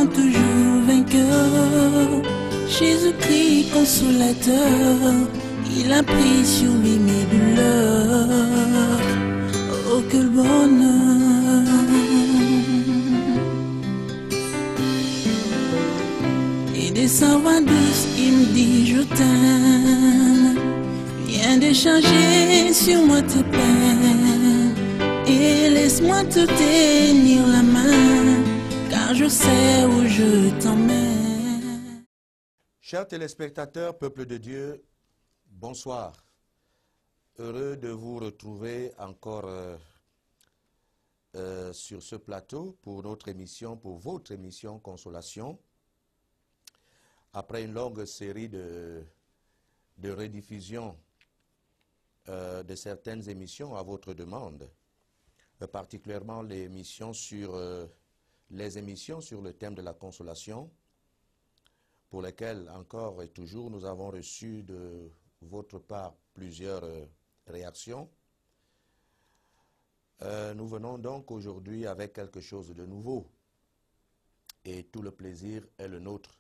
combattant toujours vainqueur, Jésus-Christ consolateur, il a pris sur lui mes douleurs. Oh, quel bonheur! Et de sa voix douce, il me dit je t'aime. Viens décharger sur moi tes peines et laisse-moi te tenir la main, car je sais où je t'emmène. Chers téléspectateurs, peuple de Dieu, bonsoir. Heureux de vous retrouver encore sur ce plateau pour notre émission, pour votre émission Consolation. Après une longue série de rediffusion de certaines émissions à votre demande, particulièrement les émissions sur le thème de la consolation, pour lesquelles encore et toujours nous avons reçu de votre part plusieurs réactions. Nous venons donc aujourd'hui avec quelque chose de nouveau et tout le plaisir est le nôtre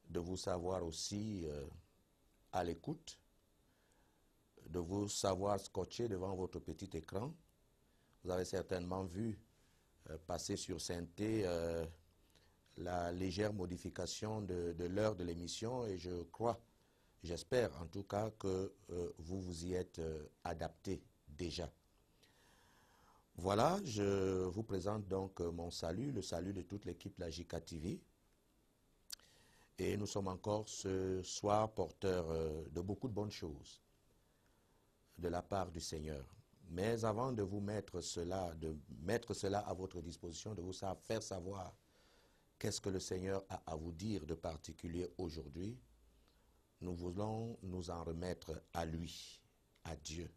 de vous savoir aussi à l'écoute, de vous savoir scotché devant votre petit écran. Vous avez certainement vu passer sur Synthé la légère modification de l'heure de l'émission et je crois, j'espère en tout cas que vous vous y êtes adapté déjà. Voilà, je vous présente donc mon salut, le salut de toute l'équipe de la JK TV. Et nous sommes encore ce soir porteurs de beaucoup de bonnes choses de la part du Seigneur. Mais avant de vous mettre cela, à votre disposition, de vous faire savoir qu'est-ce que le Seigneur a à vous dire de particulier aujourd'hui, nous voulons nous en remettre à lui, à Dieu,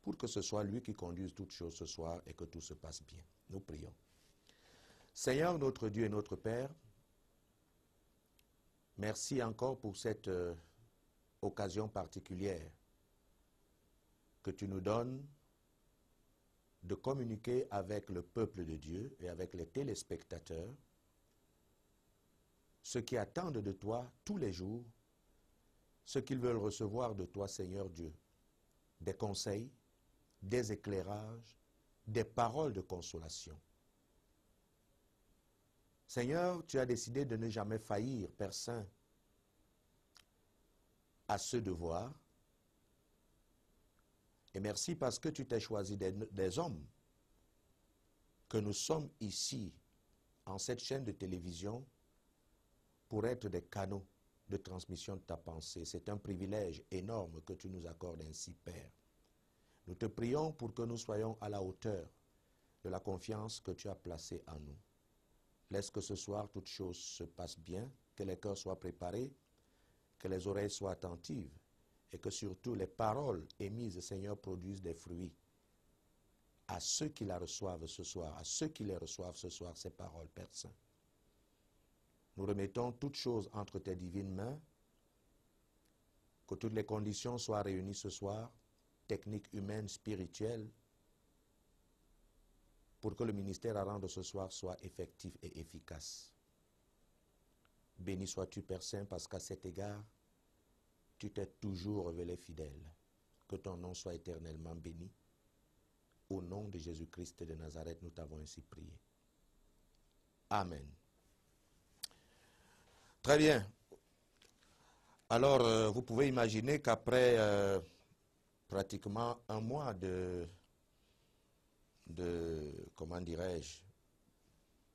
pour que ce soit lui qui conduise toutes choses ce soir et que tout se passe bien. Nous prions. Seigneur, notre Dieu et notre Père, merci encore pour cette occasion particulière que tu nous donnes de communiquer avec le peuple de Dieu et avec les téléspectateurs ce qui attendent de toi tous les jours, ce qu'ils veulent recevoir de toi, Seigneur Dieu, des conseils, des éclairages, des paroles de consolation. Seigneur, tu as décidé de ne jamais faillir, Père Saint, à ce devoir. Et merci parce que tu t'es choisi des hommes, que nous sommes ici, en cette chaîne de télévision, pour être des canaux de transmission de ta pensée. C'est un privilège énorme que tu nous accordes ainsi, Père. Nous te prions pour que nous soyons à la hauteur de la confiance que tu as placée en nous. Laisse que ce soir, toutes choses se passent bien, que les cœurs soient préparés, que les oreilles soient attentives et que surtout les paroles émises, Seigneur, produisent des fruits à ceux qui la reçoivent ce soir, à ceux qui les reçoivent ce soir, ces paroles, Père Saint. Nous remettons toutes choses entre tes divines mains, que toutes les conditions soient réunies ce soir, techniques, humaines, spirituelles, pour que le ministère à rendre ce soir soit effectif et efficace. Béni sois-tu, Père Saint, parce qu'à cet égard, tu t'es toujours révélé fidèle. Que ton nom soit éternellement béni. Au nom de Jésus-Christ de Nazareth, nous t'avons ainsi prié. Amen. Très bien. Alors, vous pouvez imaginer qu'après pratiquement un mois comment dirais-je,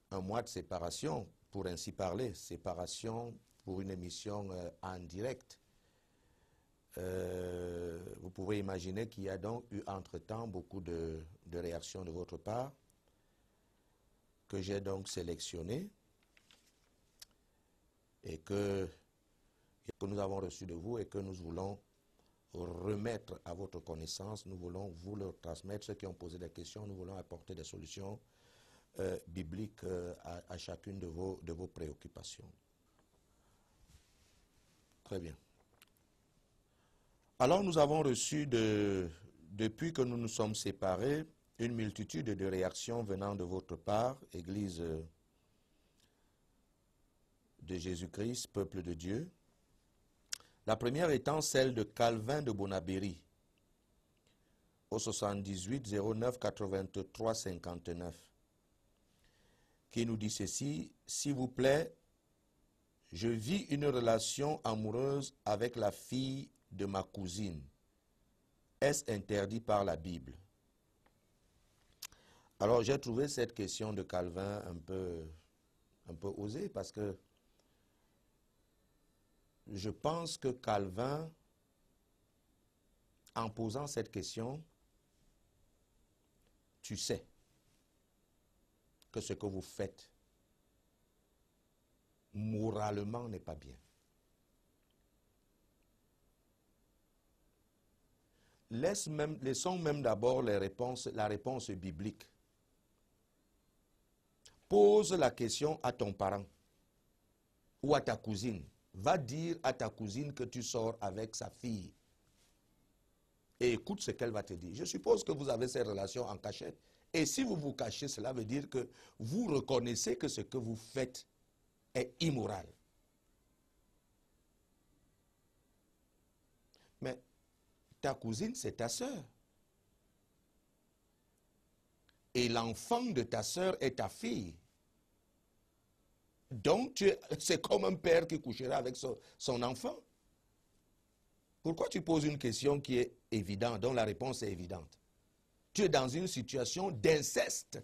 un mois de séparation, pour ainsi parler, séparation pour une émission en direct, vous pouvez imaginer qu'il y a donc eu entre-temps beaucoup de réactions de votre part, que j'ai donc sélectionnées et que nous avons reçu de vous et que nous voulons remettre à votre connaissance. Nous voulons vous le transmettre. Ceux qui ont posé des questions, nous voulons apporter des solutions bibliques à chacune de vos préoccupations. Très bien. Alors nous avons reçu, depuis que nous nous sommes séparés, une multitude de réactions venant de votre part, Église de Jésus-Christ, peuple de Dieu. La première étant celle de Calvin de Bonaberry, au 78 09 83 59, qui nous dit ceci: s'il vous plaît, je vis une relation amoureuse avec la fille de ma cousine. Est-ce interdit par la Bible? Alors j'ai trouvé cette question de Calvin un peu osée, parce que je pense que Calvin, en posant cette question, tu sais que ce que vous faites moralement n'est pas bien. Laissons même d'abord la réponse biblique. Pose la question à ton parent ou à ta cousine. Va dire à ta cousine que tu sors avec sa fille. Et écoute ce qu'elle va te dire. Je suppose que vous avez ces relations en cachette. Et si vous vous cachez, cela veut dire que vous reconnaissez que ce que vous faites est immoral. Mais ta cousine, c'est ta sœur. Et l'enfant de ta sœur est ta fille. Donc, c'est comme un père qui couchera avec son enfant. Pourquoi tu poses une question qui est évidente, dont la réponse est évidente? Tu es dans une situation d'inceste.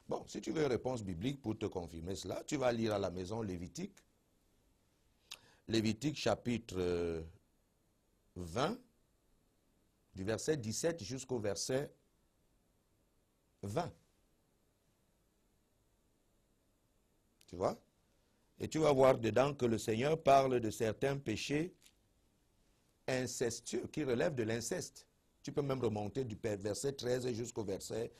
Bon, si tu veux une réponse biblique pour te confirmer cela, tu vas lire à la maison Lévitique. Lévitique chapitre 20, du verset 17 jusqu'au verset 20. Tu vois? Et tu vas voir dedans que le Seigneur parle de certains péchés incestueux qui relèvent de l'inceste. Tu peux même remonter du verset 13 jusqu'au verset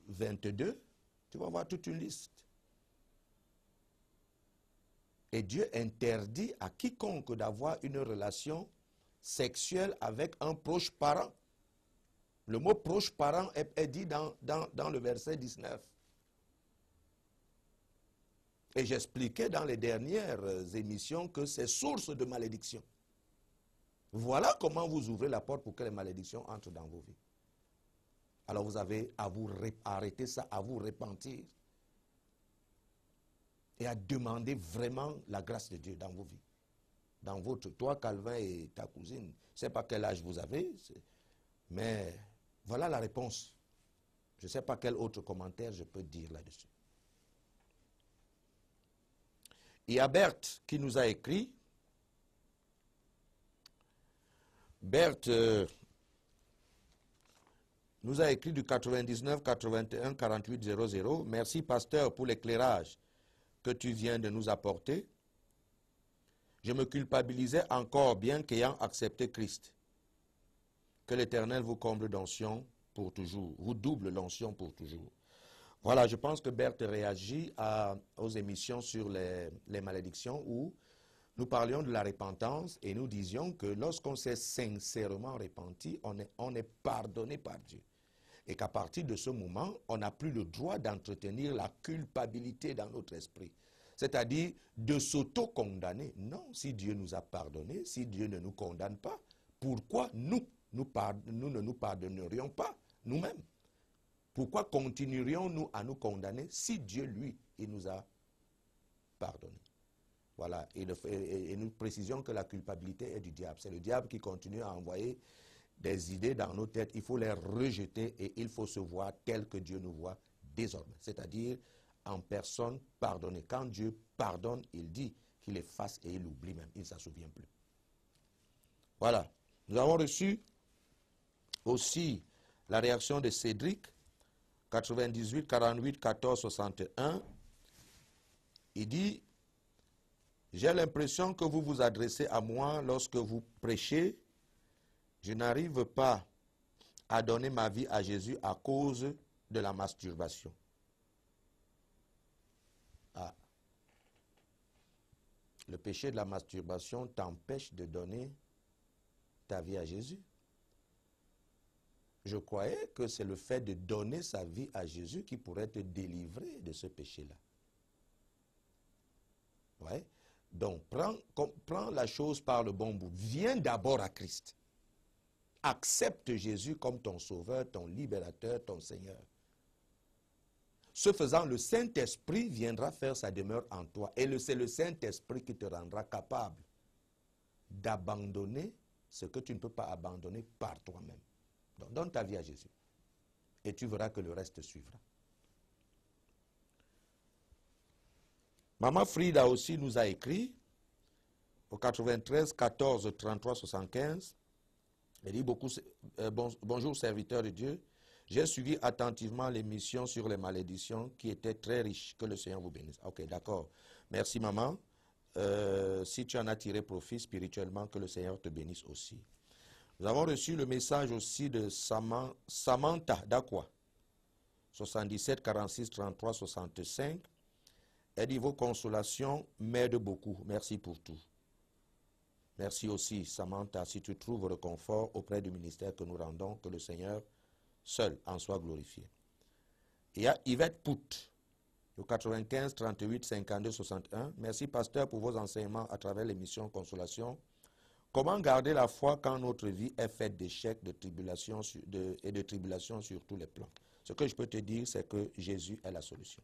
22. Tu vas voir toute une liste. Et Dieu interdit à quiconque d'avoir une relation sexuelle avec un proche parent. Le mot proche parent est dit dans le verset 19. Et j'expliquais dans les dernières émissions que c'est source de malédiction. Voilà comment vous ouvrez la porte pour que les malédictions entrent dans vos vies. Alors vous avez à vous arrêter ça, à vous repentir. Et à demander vraiment la grâce de Dieu dans vos vies. Dans votre, toi, Calvin et ta cousine, je ne sais pas quel âge vous avez, mais voilà la réponse. Je ne sais pas quel autre commentaire je peux dire là-dessus. Il y a Berthe qui nous a écrit. Berthe nous a écrit du 99 81 48 00. Merci pasteur pour l'éclairage que tu viens de nous apporter. Je me culpabilisais encore bien qu'ayant accepté Christ. Que l'Éternel vous comble d'onction pour toujours, vous double l'onction pour toujours. Voilà, je pense que Berthe réagit aux émissions sur les malédictions où nous parlions de la repentance et nous disions que lorsqu'on s'est sincèrement repenti, on est pardonné par Dieu. Et qu'à partir de ce moment, on n'a plus le droit d'entretenir la culpabilité dans notre esprit. C'est-à-dire de s'auto-condamner. Non, si Dieu nous a pardonné, si Dieu ne nous condamne pas, pourquoi nous ne nous pardonnerions pas nous-mêmes? Pourquoi continuerions-nous à nous condamner si Dieu, lui, il nous a pardonné? Voilà, et nous précisions que la culpabilité est du diable. C'est le diable qui continue à envoyer des idées dans nos têtes. Il faut les rejeter et il faut se voir tel que Dieu nous voit désormais. C'est-à-dire en personne pardonnée. Quand Dieu pardonne, il dit qu'il efface et il oublie même. Il ne s'en souvient plus. Voilà. Nous avons reçu aussi la réaction de Cédric, 98 48 14 61. Il dit: j'ai l'impression que vous vous adressez à moi lorsque vous prêchez. Je n'arrive pas à donner ma vie à Jésus à cause de la masturbation. Ah. Le péché de la masturbation t'empêche de donner ta vie à Jésus. je croyais que c'est le fait de donner sa vie à Jésus qui pourrait te délivrer de ce péché-là. Ouais. Donc, prends la chose par le bon bout. Viens d'abord à Christ. Accepte Jésus comme ton sauveur, ton libérateur, ton Seigneur. Ce faisant, le Saint-Esprit viendra faire sa demeure en toi. Et c'est le Saint-Esprit qui te rendra capable d'abandonner ce que tu ne peux pas abandonner par toi-même. Donc, donne ta vie à Jésus. Et tu verras que le reste suivra. Maman Frida aussi nous a écrit au 93 14 33 75. Elle dit bonjour serviteur de Dieu. J'ai suivi attentivement l'émission sur les malédictions qui était très riche. Que le Seigneur vous bénisse. Ok, d'accord. Merci maman. Si tu en as tiré profit spirituellement, que le Seigneur te bénisse aussi. Nous avons reçu le message aussi de Samantha d'Aqua. 77 46 33 65. Elle dit vos consolations m'aident beaucoup. Merci pour tout. Merci aussi Samantha si tu trouves réconfort auprès du ministère que nous rendons, que le Seigneur seul en soit glorifié. Il y a Yvette Pout, le 95 38 52 61. Merci pasteur pour vos enseignements à travers l'émission Consolation. Comment garder la foi quand notre vie est faite d'échecs, de tribulations et de tribulations sur tous les plans? Ce que je peux te dire, c'est que Jésus est la solution.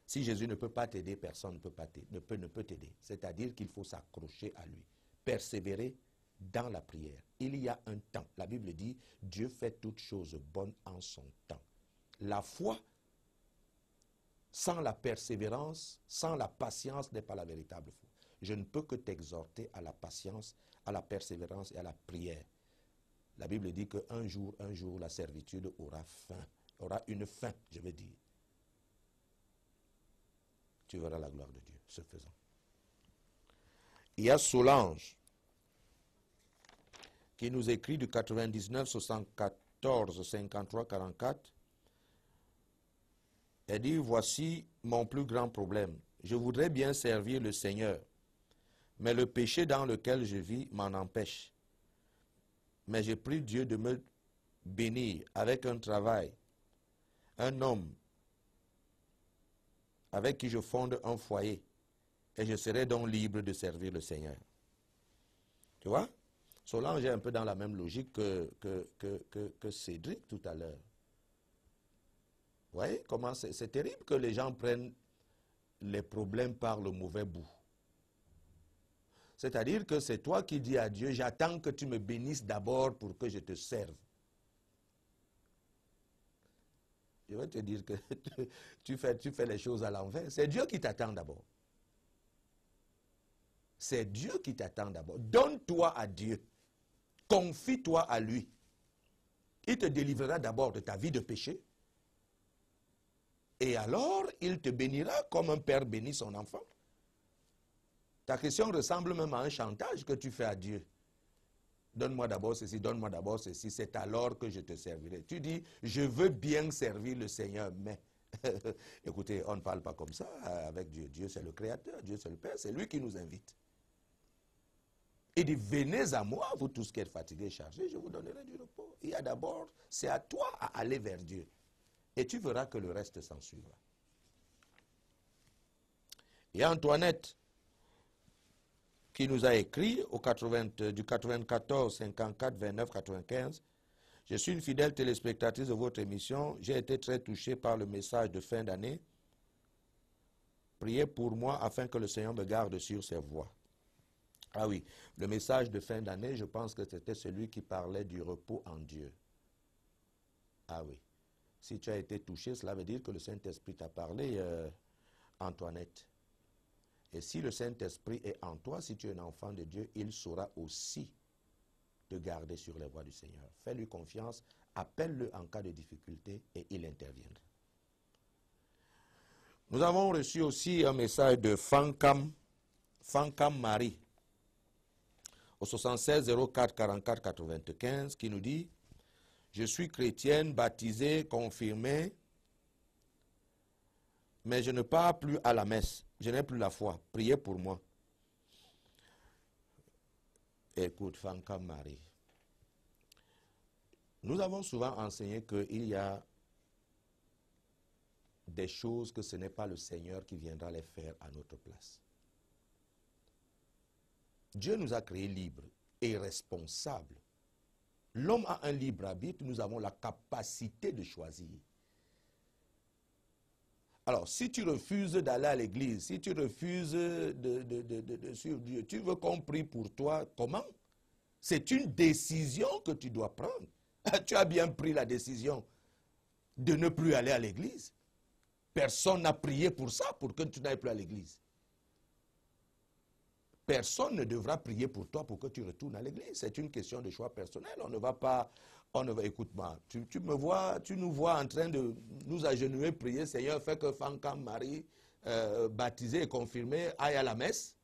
Si Jésus ne peut pas t'aider, personne ne peut t'aider. C'est-à-dire qu'il faut s'accrocher à lui. Persévérer dans la prière. Il y a un temps. La Bible dit, Dieu fait toutes choses bonnes en son temps. La foi, sans la persévérance, sans la patience, n'est pas la véritable foi. Je ne peux que t'exhorter à la patience, à la persévérance et à la prière. La Bible dit qu'un jour, la servitude aura fin. Aura une fin, je veux dire. Tu verras la gloire de Dieu, ce faisant. Il y a Solange qui nous écrit du 99 74 53 44. Elle dit, voici mon plus grand problème. Je voudrais bien servir le Seigneur, mais le péché dans lequel je vis m'en empêche. Mais j'ai pris Dieu de me bénir avec un travail, un homme avec qui je fonde un foyer, et je serai donc libre de servir le Seigneur. Tu vois? Solange est un peu dans la même logique que Cédric tout à l'heure. Vous voyez comment c'est terrible que les gens prennent les problèmes par le mauvais bout. C'est-à-dire que c'est toi qui dis à Dieu, j'attends que tu me bénisses d'abord pour que je te serve. Je vais te dire que tu fais les choses à l'envers. C'est Dieu qui t'attend d'abord. C'est Dieu qui t'attend d'abord. Donne-toi à Dieu. Confie-toi à lui. Il te délivrera d'abord de ta vie de péché. Et alors, il te bénira comme un père bénit son enfant. Ta question ressemble même à un chantage que tu fais à Dieu. Donne-moi d'abord ceci, donne-moi d'abord ceci, c'est alors que je te servirai. Tu dis, je veux bien servir le Seigneur, mais... Écoutez, on ne parle pas comme ça avec Dieu. Dieu, c'est le Créateur, Dieu, c'est le Père, c'est lui qui nous invite. Il dit, venez à moi, vous tous qui êtes fatigués et chargés, je vous donnerai du repos. Il y a d'abord, c'est à toi à aller vers Dieu. Et tu verras que le reste s'en suivra. Il y a Antoinette qui nous a écrit du 94 54 29 95. Je suis une fidèle téléspectatrice de votre émission. J'ai été très touché par le message de fin d'année. Priez pour moi afin que le Seigneur me garde sur ses voies. Ah oui, le message de fin d'année, je pense que c'était celui qui parlait du repos en Dieu. Ah oui. Si tu as été touché, cela veut dire que le Saint-Esprit t'a parlé, Antoinette. Et si le Saint-Esprit est en toi, si tu es un enfant de Dieu, il saura aussi te garder sur les voies du Seigneur. Fais-lui confiance, appelle-le en cas de difficulté et il interviendra. Nous avons reçu aussi un message de Fankam Marie au 76 04 44 95 qui nous dit « Je suis chrétienne, baptisée, confirmée, mais je ne pars plus à la messe. Je n'ai plus la foi. Priez pour moi. » Écoute, Fankam Marie, Nous avons souvent enseigné qu'il y a des choses que ce n'est pas le Seigneur qui viendra les faire à notre place. Dieu nous a créés libres et responsables. L'homme a un libre arbitre, nous avons la capacité de choisir. Alors, si tu refuses d'aller à l'église, si tu refuses de suivre Dieu, tu veux qu'on prie pour toi, comment? C'est une décision que tu dois prendre. Tu as bien pris la décision de ne plus aller à l'église. Personne n'a prié pour ça, pour que tu n'ailles plus à l'église. Personne ne devra prier pour toi pour que tu retournes à l'église. C'est une question de choix personnel. On ne va pas, écoute-moi, tu nous vois en train de nous agenouiller, prier, Seigneur, fais que Fankam Marie, baptisé et confirmé, aille à la messe.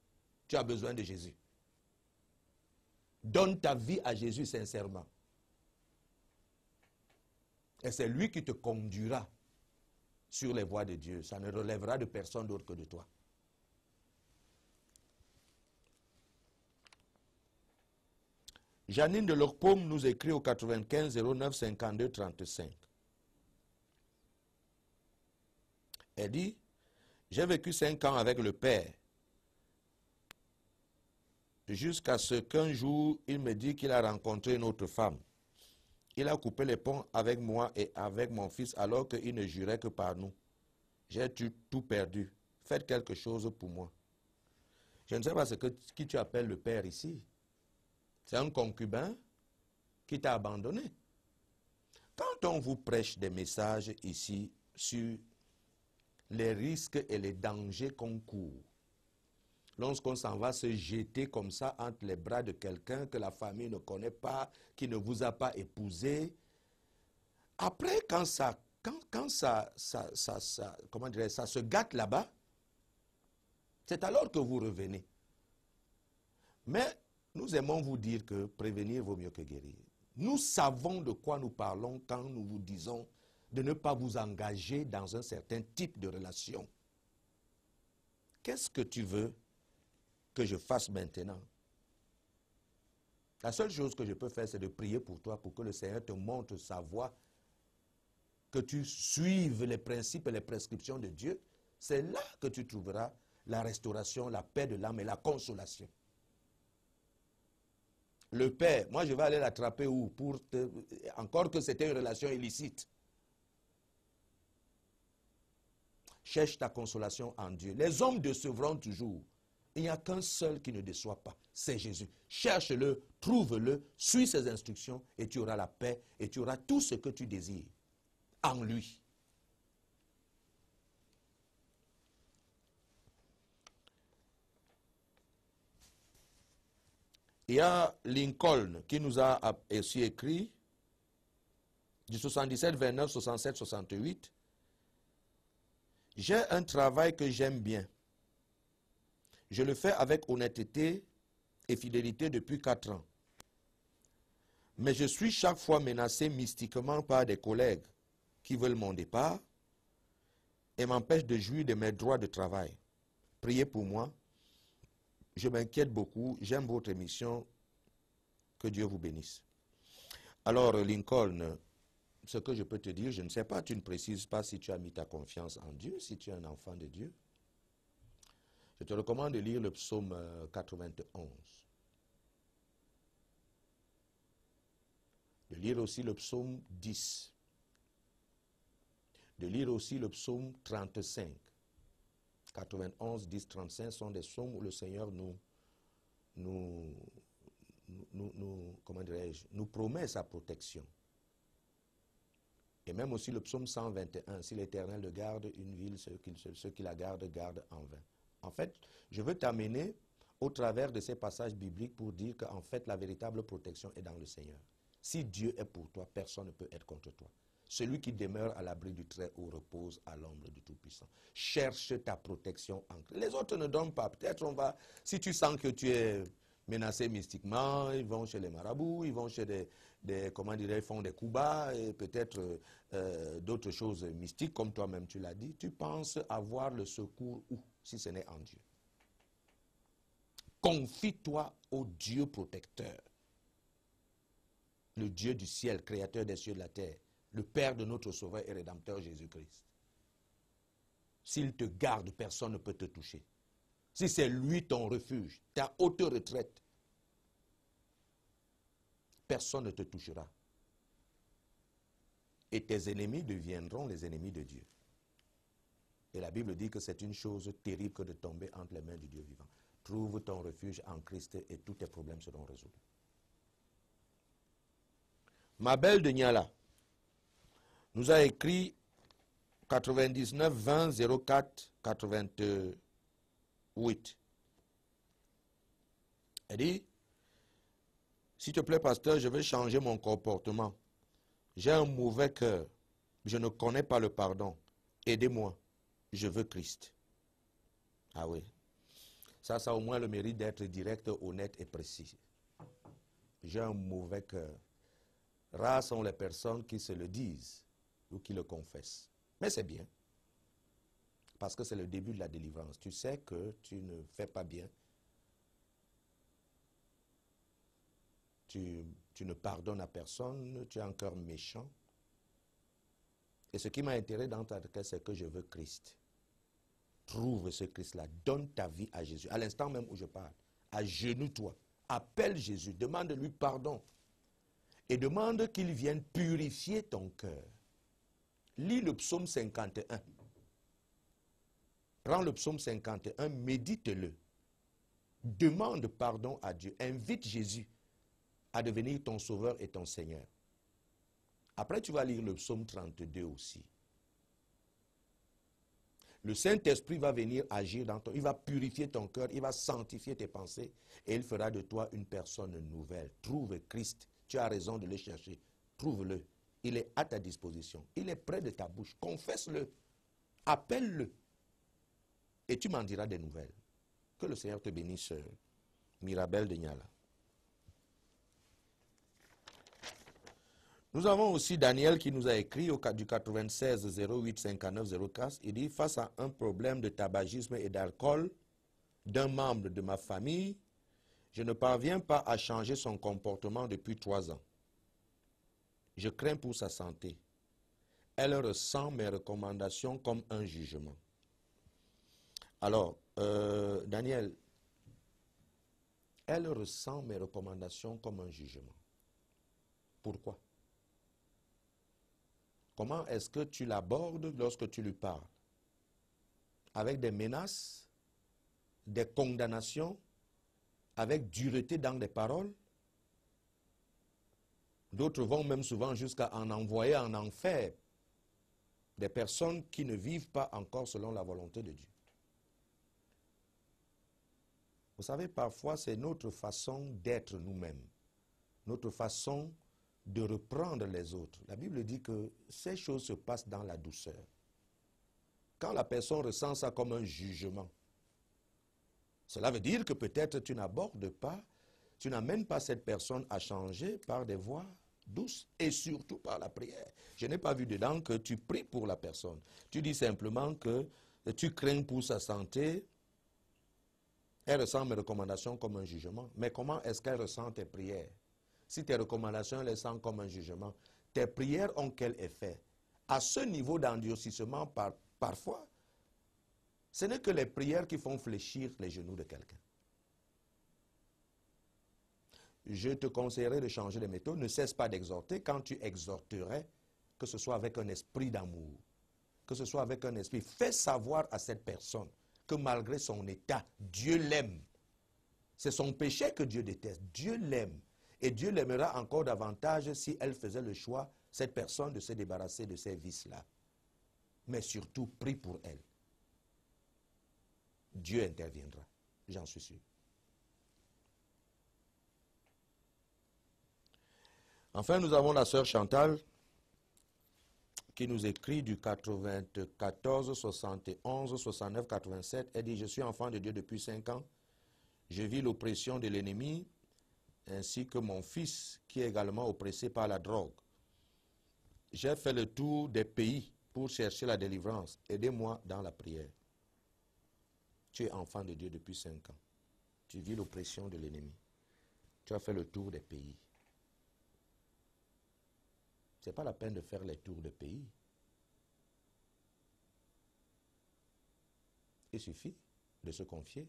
Tu as besoin de Jésus. Donne ta vie à Jésus sincèrement. Et c'est lui qui te conduira sur les voies de Dieu. Ça ne relèvera de personne d'autre que de toi. Janine de Lorpaume nous écrit au 95 09 52 35. Elle dit, j'ai vécu 5 ans avec le Père, jusqu'à ce qu'un jour, il me dit qu'il a rencontré une autre femme. Il a coupé les ponts avec moi et avec mon fils alors qu'il ne jurait que par nous. J'ai tout perdu. Faites quelque chose pour moi. Je ne sais pas qui tu appelles le Père ici. C'est un concubin qui t'a abandonné. Quand on vous prêche des messages ici sur les risques et les dangers qu'on court, lorsqu'on s'en va se jeter comme ça entre les bras de quelqu'un que la famille ne connaît pas, qui ne vous a pas épousé, après quand ça se gâte là-bas, c'est alors que vous revenez. Mais nous aimons vous dire que prévenir vaut mieux que guérir. Nous savons de quoi nous parlons quand nous vous disons de ne pas vous engager dans un certain type de relation. Qu'est-ce que tu veux que je fasse maintenant? La seule chose que je peux faire, c'est de prier pour toi, pour que le Seigneur te montre sa voie, que tu suives les principes et les prescriptions de Dieu. C'est là que tu trouveras la restauration, la paix de l'âme et la consolation. Le Père, moi je vais aller l'attraper où? Encore que c'était une relation illicite. Cherche ta consolation en Dieu. Les hommes décevront toujours. Il n'y a qu'un seul qui ne déçoit pas, c'est Jésus. Cherche-le, trouve-le, suis ses instructions et tu auras la paix et tu auras tout ce que tu désires en lui. Il y a Lincoln qui nous a aussi écrit du 77, 29, 67, 68. J'ai un travail que j'aime bien. Je le fais avec honnêteté et fidélité depuis 4 ans. Mais je suis chaque fois menacé mystiquement par des collègues qui veulent mon départ et m'empêchent de jouir de mes droits de travail. Priez pour moi. Je m'inquiète beaucoup. J'aime votre émission. Que Dieu vous bénisse. Alors, Lincoln, ce que je peux te dire, je ne sais pas, tu ne précises pas si tu as mis ta confiance en Dieu, si tu es un enfant de Dieu. Je te recommande de lire le psaume 91. De lire aussi le psaume 10. De lire aussi le psaume 35. 91, 10, 35 sont des psaumes où le Seigneur nous promet sa protection. Et même aussi le psaume 121, si l'Éternel le garde une ville, ceux qui la gardent en vain. En fait, je veux t'amener au travers de ces passages bibliques pour dire qu'en fait, la véritable protection est dans le Seigneur. Si Dieu est pour toi, personne ne peut être contre toi. Celui qui demeure à l'abri du Très-Haut repose à l'ombre du Tout-Puissant. Cherche ta protection en Christ. Les autres ne donnent pas. Peut-être si tu sens que tu es menacé mystiquement, ils vont chez les marabouts, ils vont chez ils font des coups bas et peut-être d'autres choses mystiques, comme toi-même tu l'as dit. Tu penses avoir le secours où, si ce n'est en Dieu? Confie-toi au Dieu protecteur. le Dieu du ciel, créateur des cieux et de la terre, le Père de notre Sauveur et Rédempteur Jésus-Christ. S'il te garde, personne ne peut te toucher. Si c'est lui ton refuge, ta haute retraite, personne ne te touchera. Et tes ennemis deviendront les ennemis de Dieu. Et la Bible dit que c'est une chose terrible que de tomber entre les mains du Dieu vivant. Trouve ton refuge en Christ et tous tes problèmes seront résolus. Mabel de Niala nous a écrit 99 20 04 88. Elle dit, s'il te plaît, pasteur, je vais changer mon comportement. J'ai un mauvais cœur. Je ne connais pas le pardon. Aidez-moi. Je veux Christ. Ah oui. Ça a au moins le mérite d'être direct, honnête et précis. J'ai un mauvais cœur. Rares sont les personnes qui se le disent ou qui le confessent. Mais c'est bien. Parce que c'est le début de la délivrance. Tu sais que tu ne fais pas bien. Tu ne pardonnes à personne. Tu as un cœur méchant. Et ce qui m'a intéressé dans ta requête, c'est que je veux Christ. Trouve ce Christ-là. Donne ta vie à Jésus. À l'instant même où je parle. Agenouille-toi. Appelle Jésus. Demande-lui pardon. Et demande qu'il vienne purifier ton cœur. Lis le psaume 51. Prends le psaume 51, médite-le. Demande pardon à Dieu. Invite Jésus à devenir ton sauveur et ton Seigneur. Après, tu vas lire le psaume 32 aussi. Le Saint-Esprit va venir agir dans toi. Il va purifier ton cœur, il va sanctifier tes pensées et il fera de toi une personne nouvelle. Trouve Christ. Tu as raison de le chercher. Trouve-le. Il est à ta disposition. Il est près de ta bouche. Confesse-le. Appelle-le. Et tu m'en diras des nouvelles. Que le Seigneur te bénisse, Mirabel de Niala. Nous avons aussi Daniel qui nous a écrit au du 96 08 59 04. Il dit, face à un problème de tabagisme et d'alcool d'un membre de ma famille, je ne parviens pas à changer son comportement depuis 3 ans. Je crains pour sa santé. Elle ressent mes recommandations comme un jugement. Alors, Daniel, elle ressent mes recommandations comme un jugement. Pourquoi? Comment est-ce que tu l'abordes lorsque tu lui parles? Avec des menaces, des condamnations, avec dureté dans les paroles? D'autres vont même souvent jusqu'à en envoyer en enfer des personnes qui ne vivent pas encore selon la volonté de Dieu. Vous savez, parfois, c'est notre façon d'être nous-mêmes, notre façon de reprendre les autres. La Bible dit que ces choses se passent dans la douceur. Quand la personne ressent ça comme un jugement, cela veut dire que peut-être tu n'abordes pas, tu n'amènes pas cette personne à changer par des voies douces et surtout par la prière. Je n'ai pas vu dedans que tu pries pour la personne. Tu dis simplement que tu crains pour sa santé. Elle ressent mes recommandations comme un jugement. Mais comment est-ce qu'elle ressent tes prières? Si tes recommandations les sentent comme un jugement, tes prières ont quel effet? À ce niveau d'endurcissement, parfois, ce n'est que les prières qui font fléchir les genoux de quelqu'un. Je te conseillerais de changer de méthode. Ne cesse pas d'exhorter. Quand tu exhorterais, que ce soit avec un esprit d'amour, que ce soit avec un esprit, fais savoir à cette personne que malgré son état, Dieu l'aime. C'est son péché que Dieu déteste. Dieu l'aime. Et Dieu l'aimera encore davantage si elle faisait le choix, cette personne, de se débarrasser de ces vices-là. Mais surtout, prie pour elle. Dieu interviendra. J'en suis sûr. Enfin, nous avons la sœur Chantal qui nous écrit du 94, 71, 69, 87. Elle dit, je suis enfant de Dieu depuis 5 ans. Je vis l'oppression de l'ennemi, ainsi que mon fils qui est également oppressé par la drogue. J'ai fait le tour des pays pour chercher la délivrance. Aidez-moi dans la prière. Tu es enfant de Dieu depuis 5 ans. Tu vis l'oppression de l'ennemi. Tu as fait le tour des pays. Ce n'est pas la peine de faire les tours de pays. Il suffit de se confier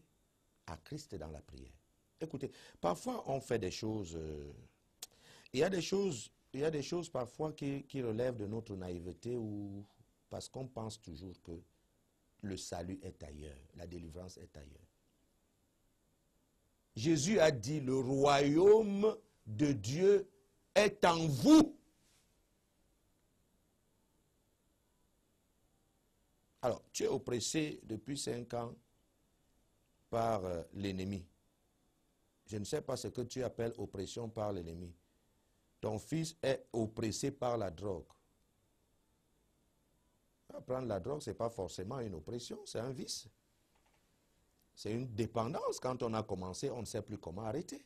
à Christ dans la prière. Écoutez, parfois on fait des choses, il y a des choses parfois qui relèvent de notre naïveté ou parce qu'on pense toujours que le salut est ailleurs, la délivrance est ailleurs. Jésus a dit, le royaume de Dieu est en vous. Alors, tu es oppressé depuis 5 ans par l'ennemi. Je ne sais pas ce que tu appelles oppression par l'ennemi. Ton fils est oppressé par la drogue. Prendre la drogue, ce n'est pas forcément une oppression, c'est un vice. C'est une dépendance. Quand on a commencé, on ne sait plus comment arrêter.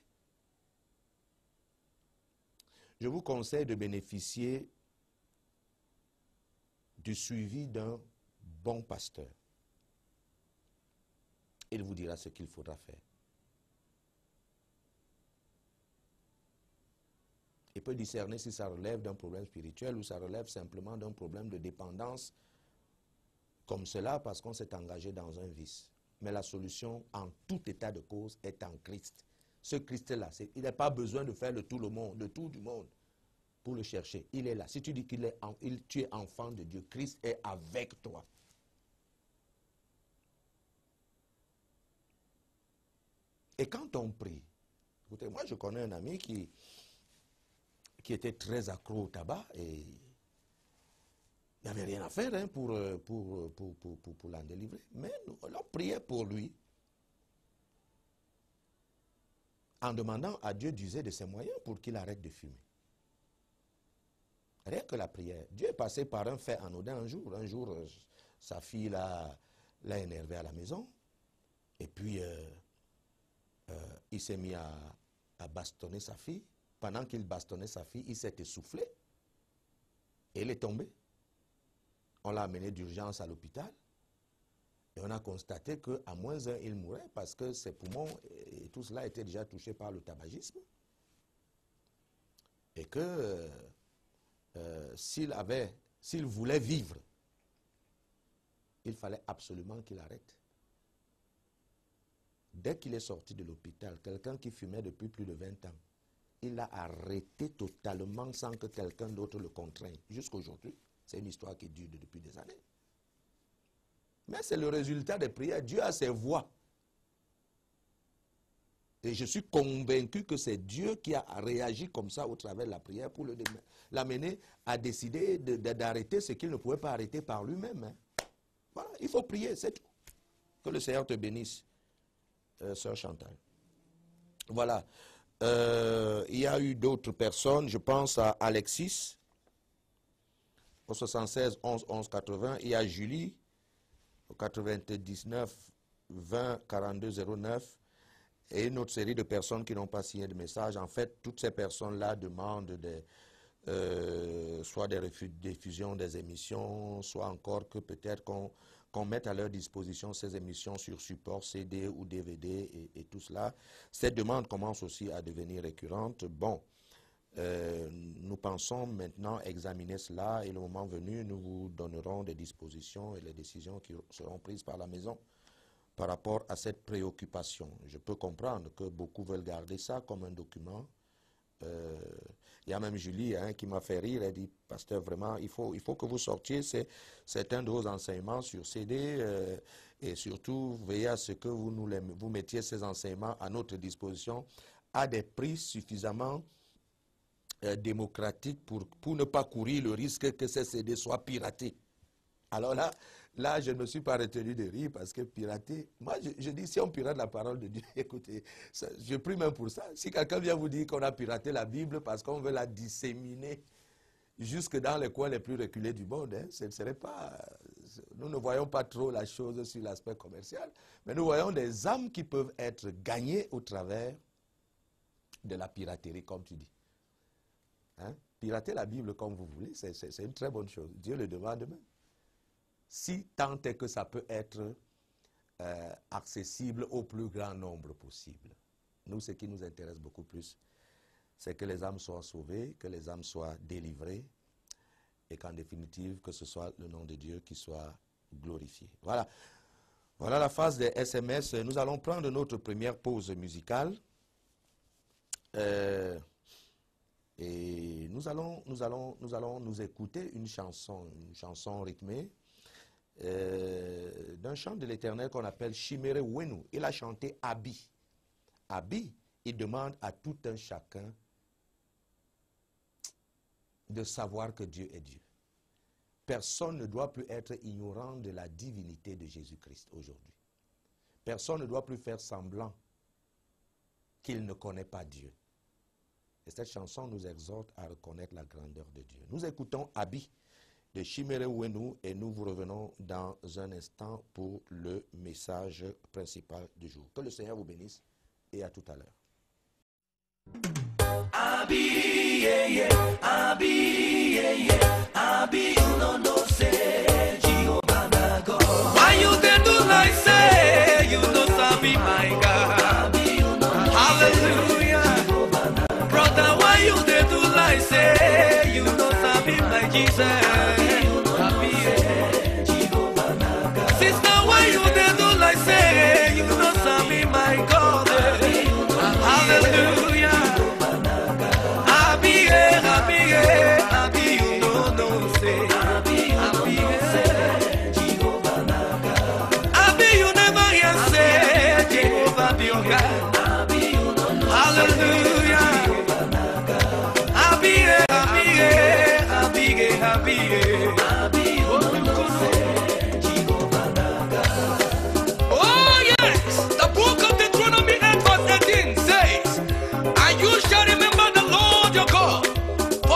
Je vous conseille de bénéficier du suivi d'un bon pasteur. Il vous dira ce qu'il faudra faire. Il peut discerner si ça relève d'un problème spirituel ou ça relève simplement d'un problème de dépendance comme cela parce qu'on s'est engagé dans un vice. Mais la solution en tout état de cause est en Christ. Ce Christ-là, il n'a pas besoin de faire le tour du monde pour le chercher. Il est là. Si tu dis tu es enfant de Dieu, Christ est avec toi. Et quand on prie, écoutez, moi je connais un ami qui était très accro au tabac et il n'avait rien à faire hein, pour l'en délivrer. Mais on priait pour lui en demandant à Dieu d'user de ses moyens pour qu'il arrête de fumer. Rien que la prière. Dieu est passé par un fait anodin un jour. Un jour, sa fille l'a énervé à la maison. Et puis, il s'est mis à bastonner sa fille. Pendant qu'il bastonnait sa fille, il s'est essoufflé. Et elle est tombée. On l'a amené d'urgence à l'hôpital. Et on a constaté qu'à moins 1, il mourait parce que ses poumons et tout cela était déjà touché par le tabagisme. Et que s'il voulait vivre, il fallait absolument qu'il arrête. Dès qu'il est sorti de l'hôpital, quelqu'un qui fumait depuis plus de 20 ans, il l'a arrêté totalement sans que quelqu'un d'autre le contraigne. Jusqu'à aujourd'hui, c'est une histoire qui dure depuis des années. Mais c'est le résultat des prières. Dieu a ses voies. Et je suis convaincu que c'est Dieu qui a réagi comme ça au travers de la prière pour l'amener à décider d'arrêter ce qu'il ne pouvait pas arrêter par lui-même. Hein. Voilà, il faut prier, c'est tout. Que le Seigneur te bénisse, sœur Chantal. Voilà. Il y a eu d'autres personnes, je pense à Alexis, au 76 11 11 80. Il y a Julie, au 99 20 42 09. Et une autre série de personnes qui n'ont pas signé de message. En fait, toutes ces personnes-là demandent soit des diffusions des émissions, soit encore que peut-être qu'on mette à leur disposition ces émissions sur support CD ou DVD et tout cela. Cette demande commence aussi à devenir récurrente. Bon, nous pensons maintenant examiner cela et le moment venu, nous vous donnerons des dispositions et les décisions qui seront prises par la maison par rapport à cette préoccupation. Je peux comprendre que beaucoup veulent garder ça comme un document. Il y a même Julie hein, qui m'a fait rire. Elle dit, pasteur, vraiment, il faut que vous sortiez certains de vos enseignements sur CD et surtout, veillez à ce que vous mettiez ces enseignements à notre disposition à des prix suffisamment démocratiques pour ne pas courir le risque que ces CD soient piratés. Alors là, je ne me suis pas retenu de rire parce que pirater, moi je dis si on pirate la parole de Dieu, écoutez, je prie même pour ça. Si quelqu'un vient vous dire qu'on a piraté la Bible parce qu'on veut la disséminer jusque dans les coins les plus reculés du monde, hein, ce ne serait pas, nous ne voyons pas trop la chose sur l'aspect commercial, mais nous voyons des âmes qui peuvent être gagnées au travers de la piraterie, comme tu dis. Hein? Pirater la Bible comme vous voulez, c'est une très bonne chose. Dieu le demande même. Si tant est que ça peut être accessible au plus grand nombre possible. Nous, ce qui nous intéresse beaucoup plus, c'est que les âmes soient sauvées, que les âmes soient délivrées et qu'en définitive, que ce soit le nom de Dieu qui soit glorifié. Voilà. Voilà la phase des SMS. Nous allons prendre notre première pause musicale. Et nous allons nous écouter une chanson rythmée d'un chant de l'Éternel qu'on appelle Chimere Wenu. Il a chanté Abi. Abi, il demande à tout un chacun de savoir que Dieu est Dieu. Personne ne doit plus être ignorant de la divinité de Jésus-Christ aujourd'hui. Personne ne doit plus faire semblant qu'il ne connaît pas Dieu. Et cette chanson nous exhorte à reconnaître la grandeur de Dieu. Nous écoutons Abi de Chimere Wenu et nous vous revenons dans un instant pour le message principal du jour. Que le Seigneur vous bénisse et à tout à l'heure. Abi, yeah, yeah. Abi, yeah, yeah. Abi, you no say, Jehovah na God. Why you dey do like say, you no sabi my God? Abi, you no hallelujah. Brother, why you dey do like say, you no sabi my Jesus? Abi, yeah, Jehovah na God. Sister, why you dey do like say, you no sabi my God? Hallelujah.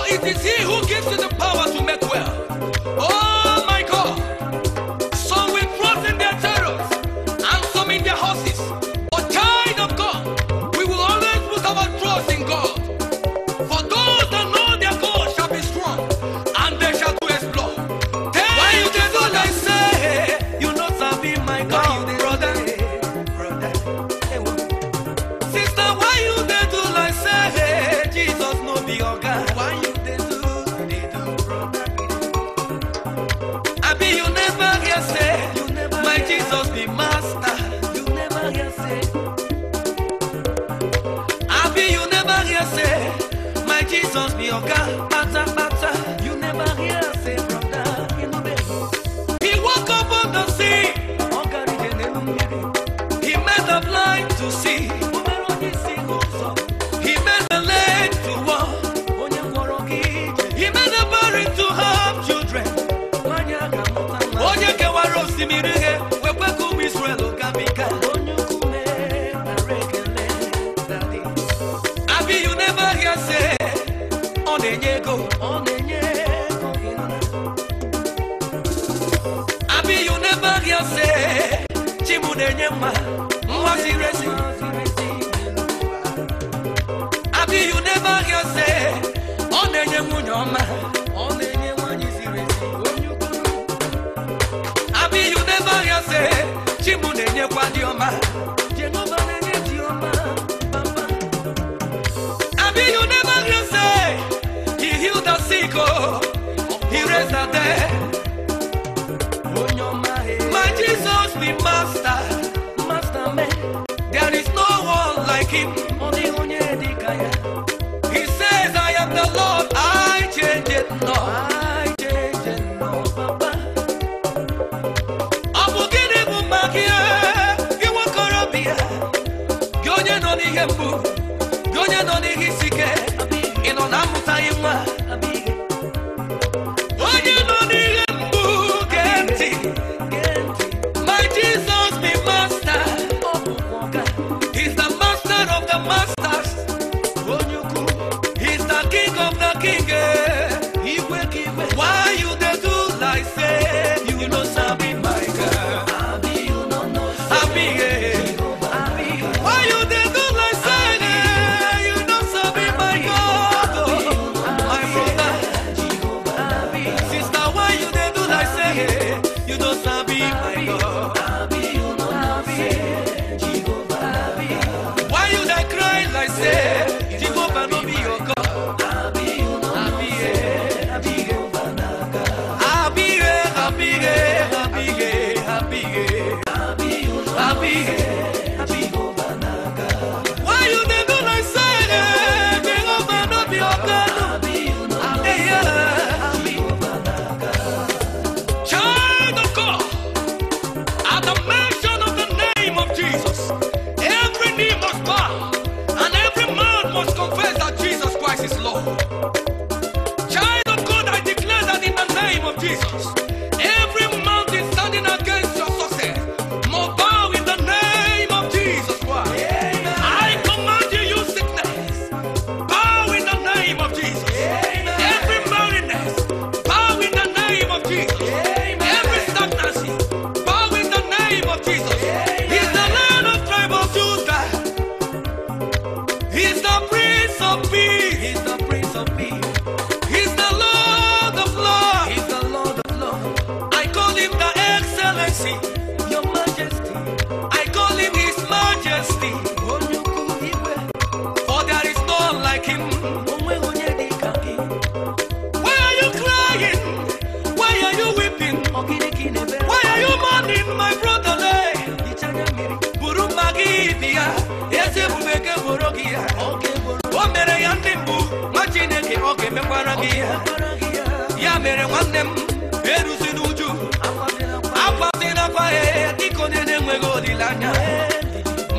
It is He who gives you the power to make well. Oh my God! Some will trust in their chariots and some in their horses. But child of God, we will always put our trust in God. For those that know their God shall be strong and they shall do exploit. Why you dey do like say you not sabi my God, brother? Sister, why you dey do like say Jesus no be your God? Why you my Jesus be master, you never hear say. Abi, you never hear say. My Jesus be your God, matter, you never hear say, brother. He woke up on the sea. He made the blind to see. He made the lame to walk. He made the barren to have children. Abi, you never hear say, Abi, you never hear say, Chimudenyema, Mwaziresi. Abi, you never hear say, Onenyemunyoma, Abi, you never hear say, Chimunenye Kwadioma, Jenova Nenye Dioma, Papa. Abi, you never hear say, He healed the sick, He raised the dead. My Jesus be master man. There is no one like Him. He says, I am the Lord, I change it not. My Jesus be master. He's the master of the masters. He's the king of the king. Why you dey do like say you no sabi my God? Why you dey do like say you no sabi my God? My brother, sister, why you dey do like say you no sabi my God? Why you dey cry like say Jehovah no be your God? mere ya ndị mbụ nwa Chineke ọ ga-emekwara gị ya. Ya mere nwanne m eruzi n'uju akwazịnakwa ya dịka onye na-enweghị olileanya.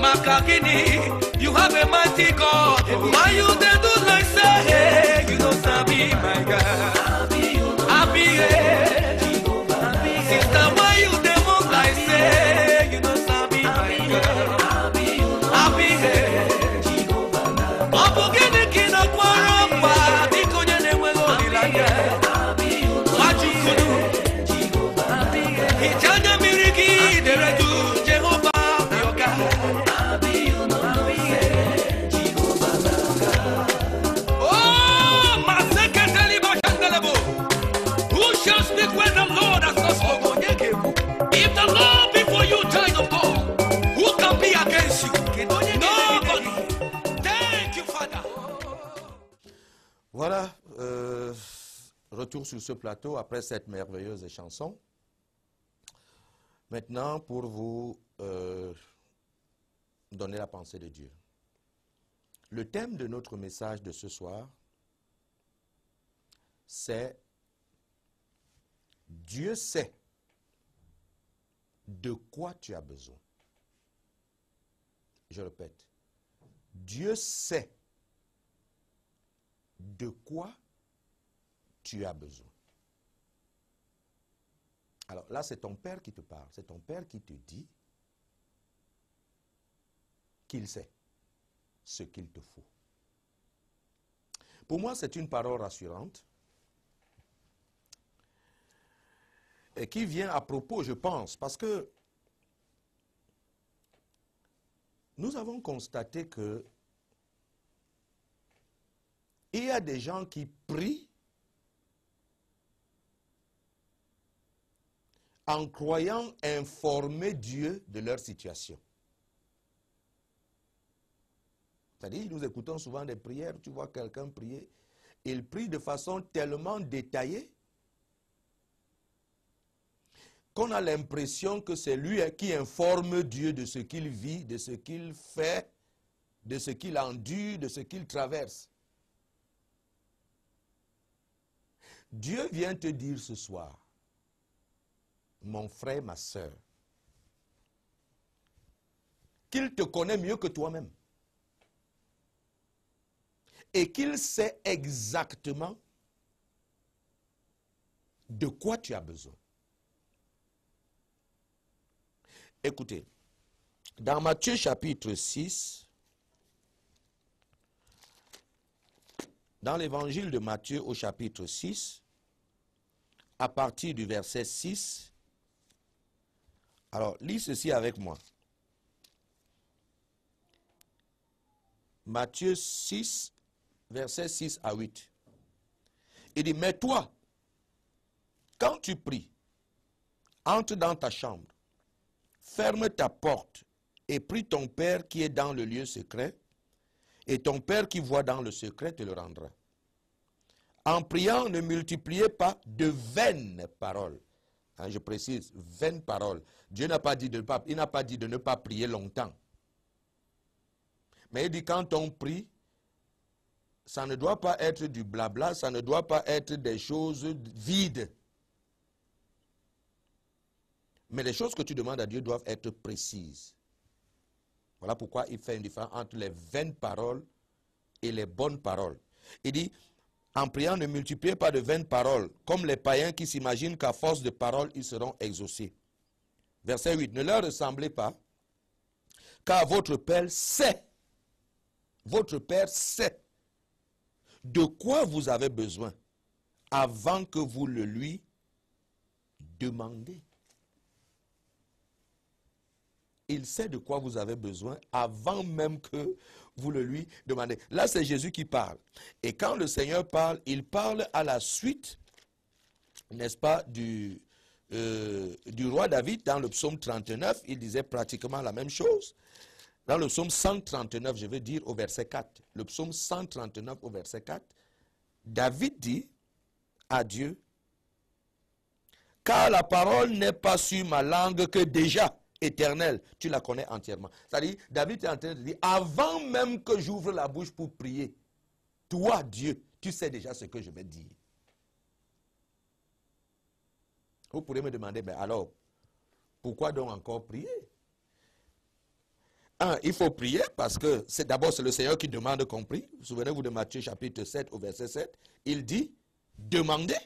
Maka gịnị? You have a mighty God. Why you dey do like say hey, you don't sabi my God. I be here. Sister, why you dey move like say you don't sabi my God. I be here. Ọ bụ gịnị ka ị na-akwara ọkpa dịka onye na-enweghị olileanya? Nwachukwu hicha anya mmiri gị dere du Jehova bụ ọga. Oh, my secretary Bashangalebo. Who shall speak when the Lord has not spoken? If the Lord be for you, child of God, who can be against you? Nobody. Thank you, Father. Voilà, retour sur ce plateau après cette merveilleuse chanson. Maintenant, pour vous donner la pensée de Dieu. Le thème de notre message de ce soir, c'est Dieu sait de quoi tu as besoin. Je répète, Dieu sait de quoi tu as besoin. Alors là, c'est ton père qui te parle, c'est ton père qui te dit qu'il sait ce qu'il te faut. Pour moi, c'est une parole rassurante et qui vient à propos, je pense, parce que nous avons constaté que il y a des gens qui prient en croyant informer Dieu de leur situation. C'est-à-dire, nous écoutons souvent des prières, tu vois quelqu'un prier, il prie de façon tellement détaillée qu'on a l'impression que c'est lui qui informe Dieu de ce qu'il vit, de ce qu'il fait, de ce qu'il endure, de ce qu'il traverse. Dieu vient te dire ce soir, mon frère, ma soeur, qu'il te connaît mieux que toi-même. Et qu'il sait exactement de quoi tu as besoin. Écoutez, dans Matthieu chapitre 6, dans l'évangile de Matthieu au chapitre 6, à partir du verset 6, alors lis ceci avec moi. Matthieu 6, versets 6 à 8. Il dit, mais toi, quand tu pries, entre dans ta chambre, ferme ta porte et prie ton Père qui est dans le lieu secret, et ton Père qui voit dans le secret te le rendra. En priant, ne multipliez pas de vaines paroles. Hein, je précise, vaines paroles. Dieu n'a pas dit il n'a pas dit de ne pas prier longtemps. Mais il dit quand on prie, ça ne doit pas être du blabla, ça ne doit pas être des choses vides. Mais les choses que tu demandes à Dieu doivent être précises. Voilà pourquoi il fait une différence entre les vaines paroles et les bonnes paroles. Il dit, en priant, ne multipliez pas de vaines paroles, comme les païens qui s'imaginent qu'à force de paroles, ils seront exaucés. Verset 8, ne leur ressemblez pas, car votre Père sait de quoi vous avez besoin avant que vous le lui demandez. Il sait de quoi vous avez besoin avant même que vous le lui demandez. Là, c'est Jésus qui parle. Et quand le Seigneur parle, il parle à la suite, n'est-ce pas, du roi David. Dans le psaume 39, il disait pratiquement la même chose. Dans le psaume 139, je veux dire au verset 4, le psaume 139 au verset 4, David dit à Dieu, « Car la parole n'est pas sur ma langue que déjà, éternelle, tu la connais entièrement. » C'est-à-dire, David est en train de dire, avant même que j'ouvre la bouche pour prier, toi, Dieu, tu sais déjà ce que je vais dire. Vous pourrez me demander, mais alors, pourquoi donc encore prier? Il faut prier parce que c'est d'abord le Seigneur qui demande qu'on prie. Souvenez-vous de Matthieu chapitre 7 au verset 7. Il dit, demandez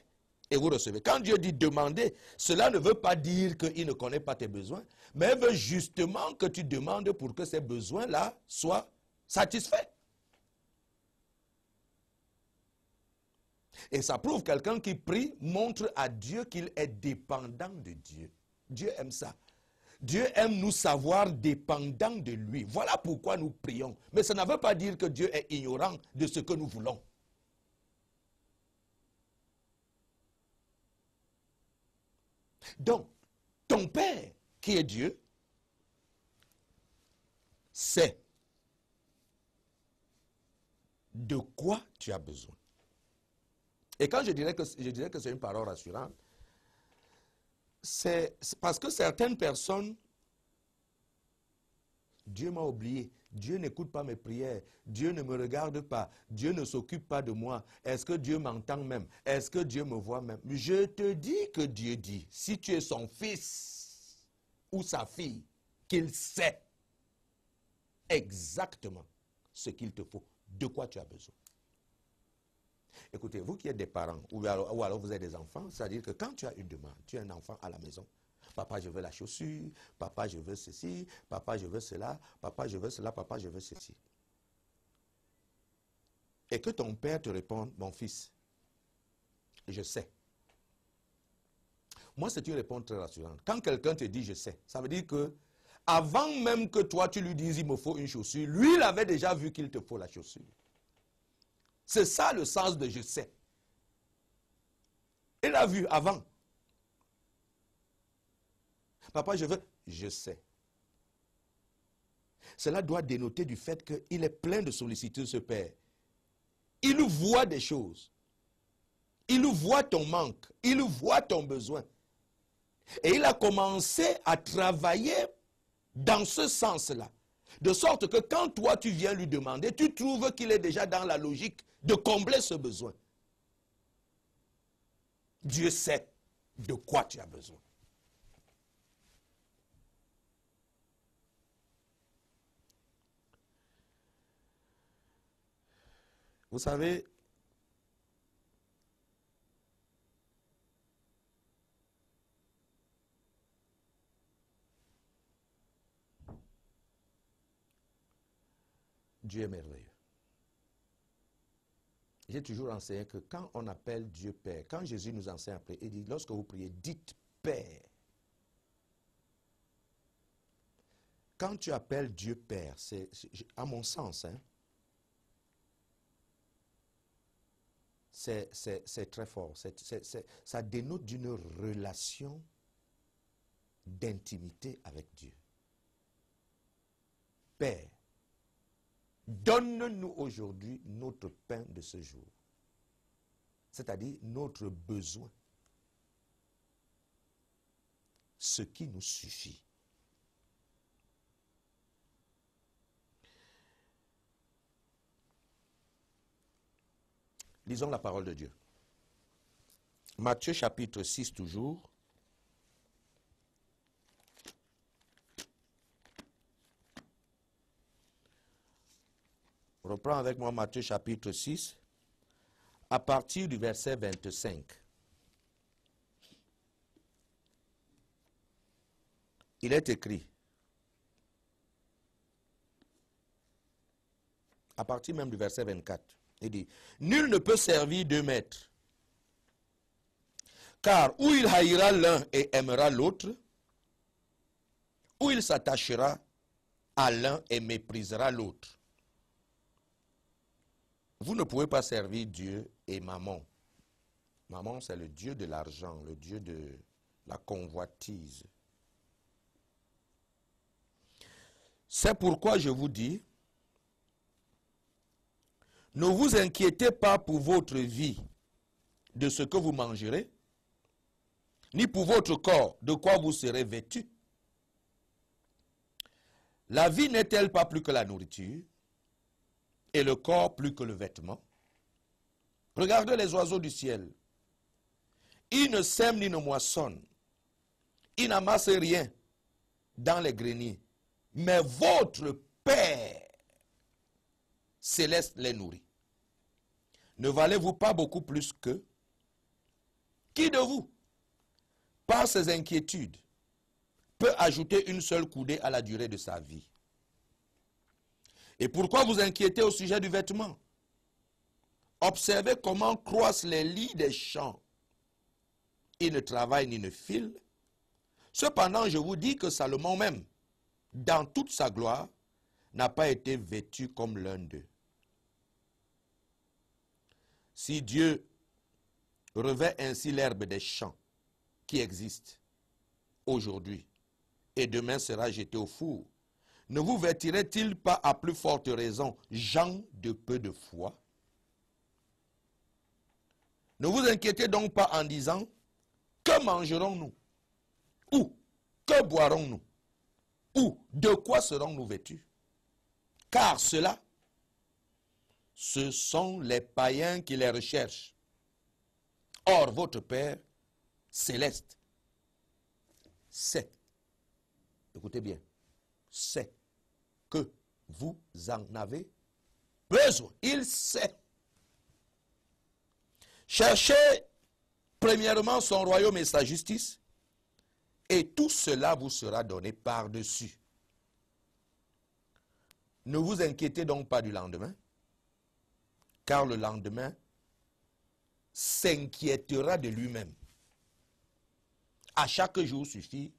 et vous recevez. Quand Dieu dit demander, cela ne veut pas dire qu'il ne connaît pas tes besoins, mais il veut justement que tu demandes pour que ces besoins-là soient satisfaits. Et ça prouve quelqu'un qui prie montre à Dieu qu'il est dépendant de Dieu. Dieu aime ça. Dieu aime nous savoir dépendants de lui. Voilà pourquoi nous prions. Mais ça ne veut pas dire que Dieu est ignorant de ce que nous voulons. Donc, ton Père, qui est Dieu, sait de quoi tu as besoin. Et quand je dirais que c'est une parole rassurante, c'est parce que certaines personnes, Dieu m'a oublié, Dieu n'écoute pas mes prières, Dieu ne me regarde pas, Dieu ne s'occupe pas de moi, est-ce que Dieu m'entend même, est-ce que Dieu me voit même? Je te dis que Dieu dit, si tu es son fils ou sa fille, qu'il sait exactement ce qu'il te faut, de quoi tu as besoin. Écoutez, vous qui êtes des parents, ou alors vous êtes des enfants, c'est-à-dire que quand tu as une demande, tu as un enfant à la maison, papa je veux la chaussure, papa je veux ceci, papa je veux cela, papa je veux cela, papa je veux ceci. Et que ton père te réponde, mon fils, je sais. Moi c'est une réponse très rassurante. Quand quelqu'un te dit je sais, ça veut dire que avant même que toi tu lui dises il me faut une chaussure, lui il avait déjà vu qu'il te faut la chaussure. C'est ça le sens de je sais. Il a vu avant. Papa, je veux, je sais. Cela doit dénoter du fait qu'il est plein de sollicitude, ce père. Il voit des choses. Il voit ton manque. Il voit ton besoin. Et il a commencé à travailler dans ce sens-là. De sorte que quand toi tu viens lui demander, tu trouves qu'il est déjà dans la logique de combler ce besoin. Dieu sait de quoi tu as besoin. Vous savez, Dieu est merveilleux. J'ai toujours enseigné que quand on appelle Dieu Père, quand Jésus nous enseigne à prier, il dit, lorsque vous priez, dites Père. Quand tu appelles Dieu Père, c'est à mon sens, hein, c'est très fort. Ça dénote d'une relation d'intimité avec Dieu. Père, donne-nous aujourd'hui notre pain de ce jour. C'est-à-dire notre besoin. Ce qui nous suffit. Lisons la parole de Dieu. Matthieu chapitre 6 toujours. Reprends avec moi Matthieu chapitre 6, à partir du verset 25. Il est écrit, à partir même du verset 24, il dit, « Nul ne peut servir deux maîtres, car ou il haïra l'un et aimera l'autre, ou il s'attachera à l'un et méprisera l'autre. Vous ne pouvez pas servir Dieu et Mammon. Mammon, c'est le dieu de l'argent, le dieu de la convoitise. C'est pourquoi je vous dis, ne vous inquiétez pas pour votre vie de ce que vous mangerez, ni pour votre corps de quoi vous serez vêtus. La vie n'est-elle pas plus que la nourriture, et le corps plus que le vêtement? Regardez les oiseaux du ciel. Ils ne sèment ni ne moissonnent. Ils n'amassent rien dans les greniers. Mais votre Père céleste les nourrit. Ne valez-vous pas beaucoup plus qu'eux? Qui de vous, par ses inquiétudes, peut ajouter une seule coudée à la durée de sa vie? Et pourquoi vous inquiétez au sujet du vêtement? Observez comment croissent les lits des champs. Ils ne travaillent ni ne filent. Cependant, je vous dis que Salomon même, dans toute sa gloire, n'a pas été vêtu comme l'un d'eux. Si Dieu revêt ainsi l'herbe des champs qui existe aujourd'hui et demain sera jeté au four, ne vous vêtirait-il pas à plus forte raison, gens de peu de foi? Ne vous inquiétez donc pas en disant, que mangerons-nous? Ou que boirons-nous? Ou de quoi serons-nous vêtus? Car cela, ce sont les païens qui les recherchent. Or, votre Père céleste sait, écoutez bien, sait que vous en avez besoin. Il sait. Cherchez premièrement son royaume et sa justice, et tout cela vous sera donné par-dessus. Ne vous inquiétez donc pas du lendemain, car le lendemain s'inquiétera de lui-même. À chaque jour suffit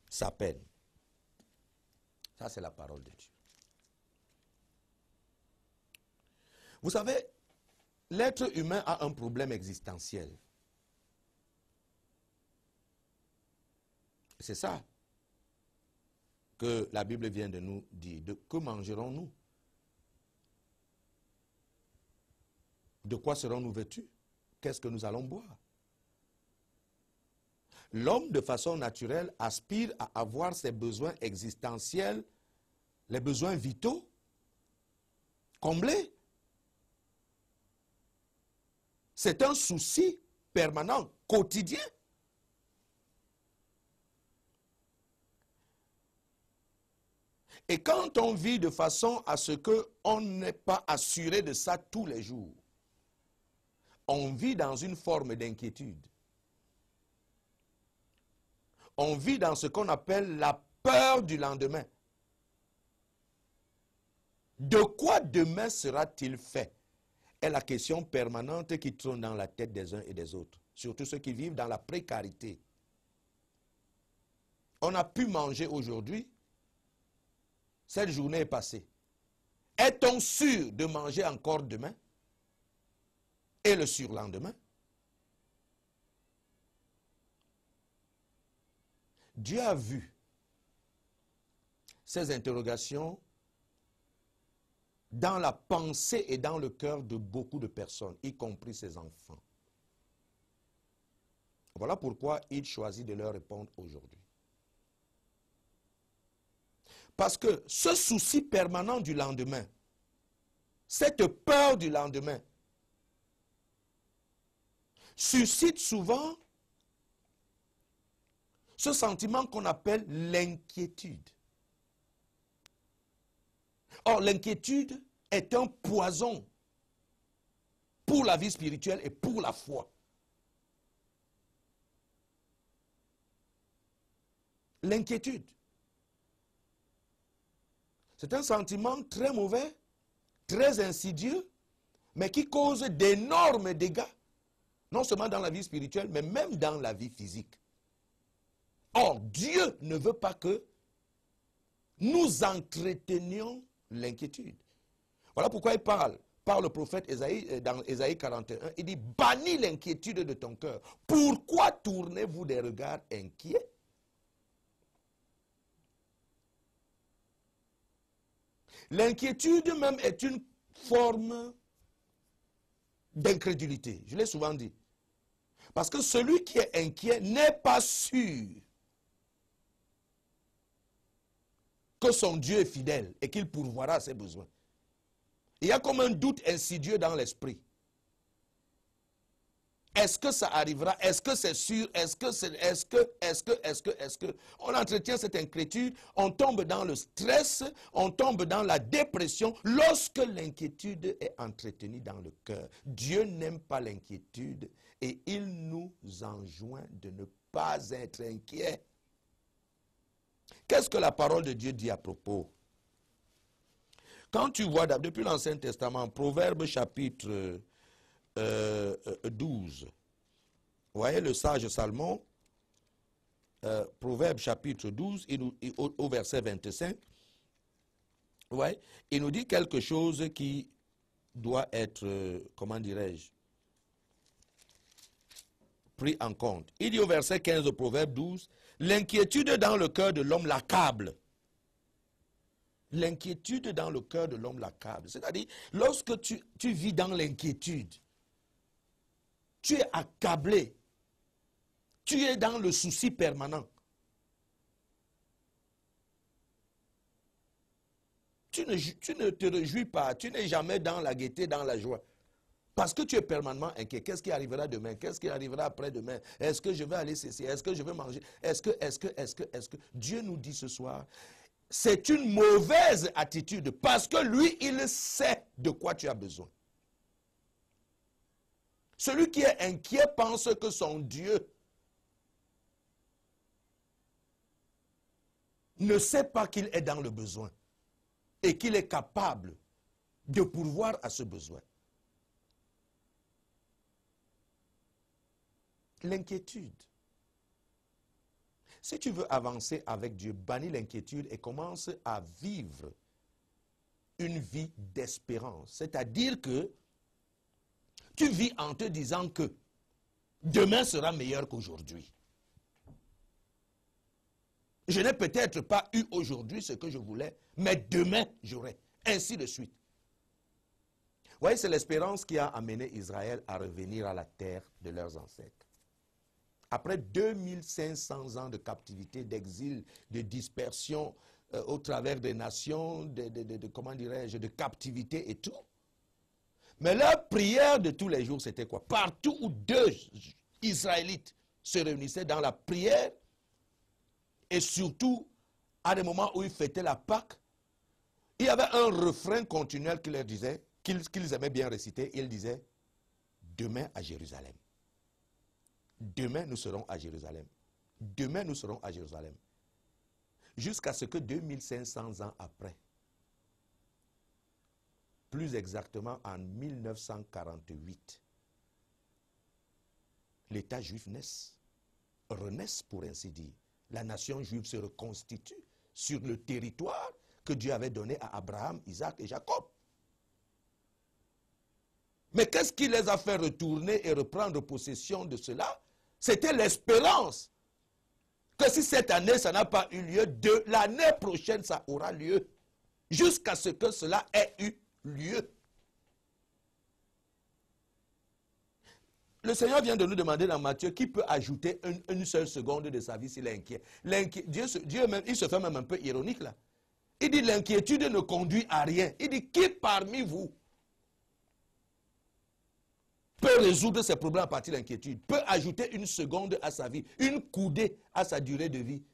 sa peine. Ça, c'est la parole de Dieu. Vous savez, l'être humain a un problème existentiel. C'est ça que la Bible vient de nous dire. Que mangerons-nous? De quoi serons-nous vêtus? Qu'est-ce que nous allons boire? L'homme, de façon naturelle, aspire à avoir ses besoins existentiels, les besoins vitaux, comblés. C'est un souci permanent, quotidien. Et quand on vit de façon à ce qu'on n'est pas assuré de ça tous les jours, on vit dans une forme d'inquiétude. On vit dans ce qu'on appelle la peur du lendemain. De quoi demain sera-t-il fait? Est la question permanente qui trône dans la tête des uns et des autres. Surtout ceux qui vivent dans la précarité. On a pu manger aujourd'hui. Cette journée est passée. Est-on sûr de manger encore demain? Et le surlendemain? Dieu a vu ces interrogations dans la pensée et dans le cœur de beaucoup de personnes, y compris ses enfants. Voilà pourquoi il choisit de leur répondre aujourd'hui. Parce que ce souci permanent du lendemain, cette peur du lendemain, suscite souvent ce sentiment qu'on appelle l'inquiétude. Or, l'inquiétude est un poison pour la vie spirituelle et pour la foi. L'inquiétude. C'est un sentiment très mauvais, très insidieux, mais qui cause d'énormes dégâts, non seulement dans la vie spirituelle, mais même dans la vie physique. Or, Dieu ne veut pas que nous entretenions l'inquiétude. Voilà pourquoi il parle par le prophète Ésaïe, dans Ésaïe 41, il dit, bannis l'inquiétude de ton cœur. Pourquoi tournez-vous des regards inquiets? L'inquiétude même est une forme d'incrédulité. Je l'ai souvent dit. Parce que celui qui est inquiet n'est pas sûr que son Dieu est fidèle et qu'il pourvoira à ses besoins. Il y a comme un doute insidieux dans l'esprit. Est-ce que ça arrivera? Est-ce que c'est sûr? Est-ce que? On entretient cette inquiétude, on tombe dans le stress, on tombe dans la dépression lorsque l'inquiétude est entretenue dans le cœur. Dieu n'aime pas l'inquiétude et il nous enjoint de ne pas être inquiets. Qu'est-ce que la parole de Dieu dit à propos? Quand tu vois depuis l'Ancien Testament, Proverbe chapitre 12. Vous voyez le sage Salomon, Proverbe chapitre 12, au verset 25, vous voyez, il nous dit quelque chose qui doit être, comment dirais-je, pris en compte. Il dit au verset 15 de Proverbe 12, l'inquiétude dans le cœur de l'homme l'accable. L'inquiétude dans le cœur de l'homme l'accable. C'est-à-dire, lorsque tu vis dans l'inquiétude, tu es accablé. Tu es dans le souci permanent. Tu ne te réjouis pas. Tu n'es jamais dans la gaieté, dans la joie. Parce que tu es permanemment inquiet. Qu'est-ce qui arrivera demain? Qu'est-ce qui arrivera après-demain? Est-ce que je vais aller cesser? Est-ce que je vais manger? Est-ce que? Dieu nous dit ce soir, c'est une mauvaise attitude parce que lui, il sait de quoi tu as besoin. Celui qui est inquiet pense que son Dieu ne sait pas qu'il est dans le besoin et qu'il est capable de pourvoir à ce besoin. L'inquiétude. Si tu veux avancer avec Dieu, bannis l'inquiétude et commence à vivre une vie d'espérance. C'est-à-dire que tu vis en te disant que demain sera meilleur qu'aujourd'hui. Je n'ai peut-être pas eu aujourd'hui ce que je voulais, mais demain j'aurai. Ainsi de suite. Vous voyez, c'est l'espérance qui a amené Israël à revenir à la terre de leurs ancêtres. Après 2500 ans de captivité, d'exil, de dispersion au travers des nations, comment dirais-je, de captivité et tout. Mais leur prière de tous les jours, c'était quoi? Partout où deux Israélites se réunissaient dans la prière, et surtout à des moments où ils fêtaient la Pâque, il y avait un refrain continuel qui leur disait, qu'ils aimaient bien réciter, il disait, demain à Jérusalem. Demain nous serons à Jérusalem. Demain nous serons à Jérusalem. Jusqu'à ce que 2500 ans après, plus exactement en 1948, l'État juif renaisse pour ainsi dire. La nation juive se reconstitue sur le territoire que Dieu avait donné à Abraham, Isaac et Jacob. Mais qu'est-ce qui les a fait retourner et reprendre possession de cela? C'était l'espérance que si cette année ça n'a pas eu lieu, de l'année prochaine ça aura lieu. Jusqu'à ce que cela ait eu lieu. Le Seigneur vient de nous demander dans Matthieu qui peut ajouter une seule seconde de sa vie s'il est inquiet. Dieu même, il se fait même un peu ironique là. Il dit l'inquiétude ne conduit à rien. Il dit qui parmi vous peut résoudre ses problèmes à partir de l'inquiétude, peut ajouter une seconde à sa vie, une coudée à sa durée de vie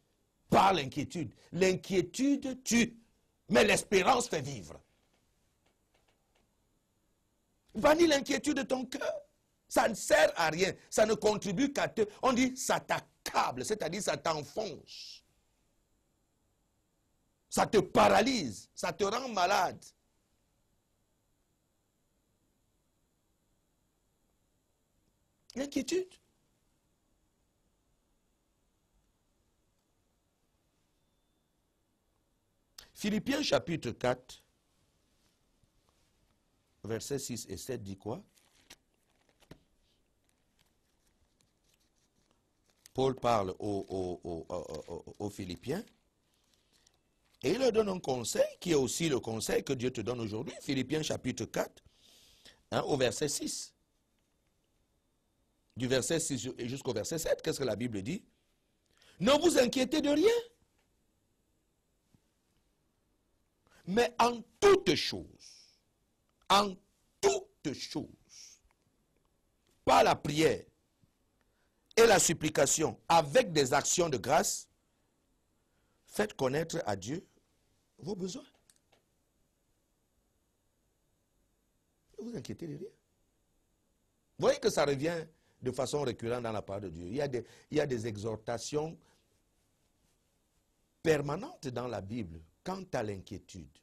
par l'inquiétude. L'inquiétude tue, mais l'espérance fait vivre. Bannis l'inquiétude de ton cœur. Ça ne sert à rien. Ça ne contribue qu'à te... On dit ça t'accable, c'est-à-dire ça t'enfonce. Ça te paralyse, ça te rend malade. L'inquiétude. Philippiens chapitre 4, versets 6 et 7 dit quoi? Paul parle aux Philippiens et il leur donne un conseil qui est aussi le conseil que Dieu te donne aujourd'hui. Philippiens chapitre 4, au verset 6. Du verset 6 jusqu'au verset 7, qu'est-ce que la Bible dit? Ne vous inquiétez de rien, mais en toutes choses, par la prière et la supplication avec des actions de grâce, faites connaître à Dieu vos besoins. Ne vous inquiétez de rien. Vous voyez que ça revient de façon récurrente dans la parole de Dieu. Il y a des exhortations permanentes dans la Bible quant à l'inquiétude.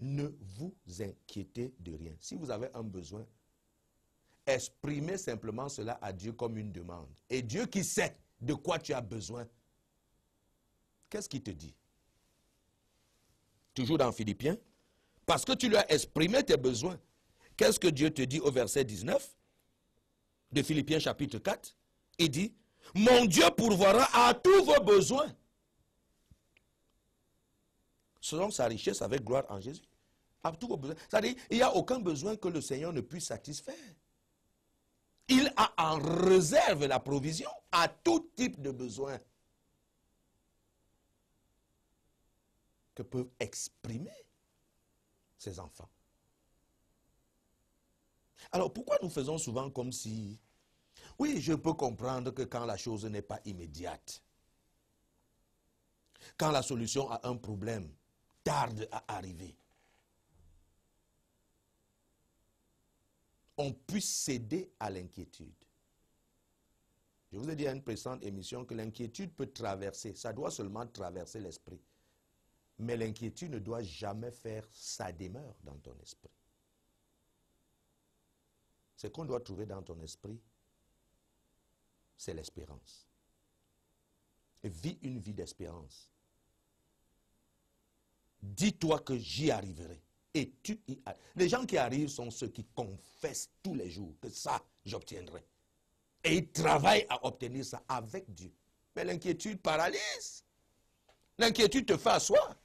Ne vous inquiétez de rien. Si vous avez un besoin, exprimez simplement cela à Dieu comme une demande. Et Dieu qui sait de quoi tu as besoin, qu'est-ce qu'il te dit? Toujours dans Philippiens, parce que tu lui as exprimé tes besoins. Qu'est-ce que Dieu te dit au verset 19 de Philippiens chapitre 4? Il dit, mon Dieu pourvoira à tous vos besoins selon sa richesse avec gloire en Jésus. À tous vos besoins. C'est-à-dire, il n'y a aucun besoin que le Seigneur ne puisse satisfaire. Il a en réserve la provision à tout type de besoin que peuvent exprimer ses enfants. Alors, pourquoi nous faisons souvent comme si... Oui, je peux comprendre que quand la chose n'est pas immédiate, quand la solution à un problème tarde à arriver, on puisse céder à l'inquiétude. Je vous ai dit à une précédente émission que l'inquiétude peut traverser, ça doit seulement traverser l'esprit. Mais l'inquiétude ne doit jamais faire sa demeure dans ton esprit. Ce qu'on doit trouver dans ton esprit, c'est l'espérance. Vis une vie d'espérance. Dis-toi que j'y arriverai. Et tu y arrives. Les gens qui arrivent sont ceux qui confessent tous les jours que ça, j'obtiendrai. Et ils travaillent à obtenir ça avec Dieu. Mais l'inquiétude paralyse. L'inquiétude te fait asseoir.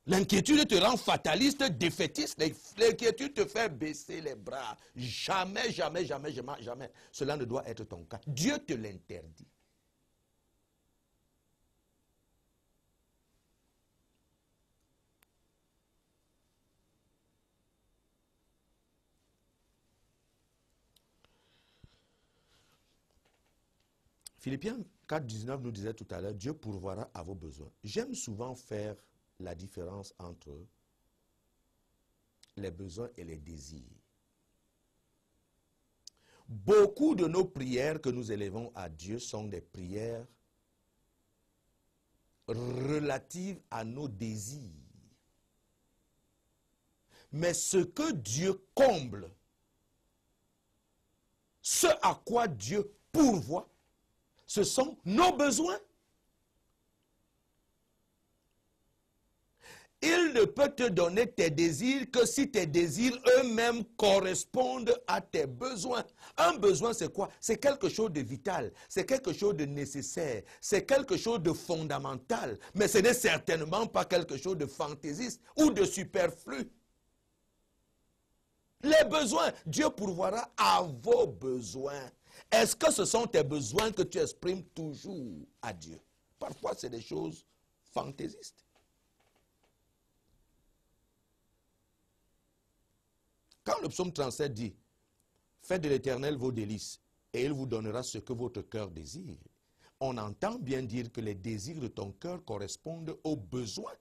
L'inquiétude te rend fataliste, défaitiste. L'inquiétude te fait baisser les bras. Jamais, jamais, jamais, jamais, jamais. Cela ne doit être ton cas. Dieu te l'interdit. Philippiens 4, 19 nous disait tout à l'heure, Dieu pourvoira à vos besoins. J'aime souvent faire la différence entre les besoins et les désirs. Beaucoup de nos prières que nous élevons à Dieu sont des prières relatives à nos désirs. Mais ce que Dieu comble, ce à quoi Dieu pourvoit, ce sont nos besoins. Il ne peut te donner tes désirs que si tes désirs eux-mêmes correspondent à tes besoins. Un besoin, c'est quoi? C'est quelque chose de vital, c'est quelque chose de nécessaire, c'est quelque chose de fondamental, mais ce n'est certainement pas quelque chose de fantaisiste ou de superflu. Les besoins, Dieu pourvoira à vos besoins. Est-ce que ce sont tes besoins que tu exprimes toujours à Dieu? Parfois, c'est des choses fantaisistes. Quand le psaume 37 dit, faites de l'Éternel vos délices, et il vous donnera ce que votre cœur désire, on entend bien dire que les désirs de ton cœur correspondent aux besoins.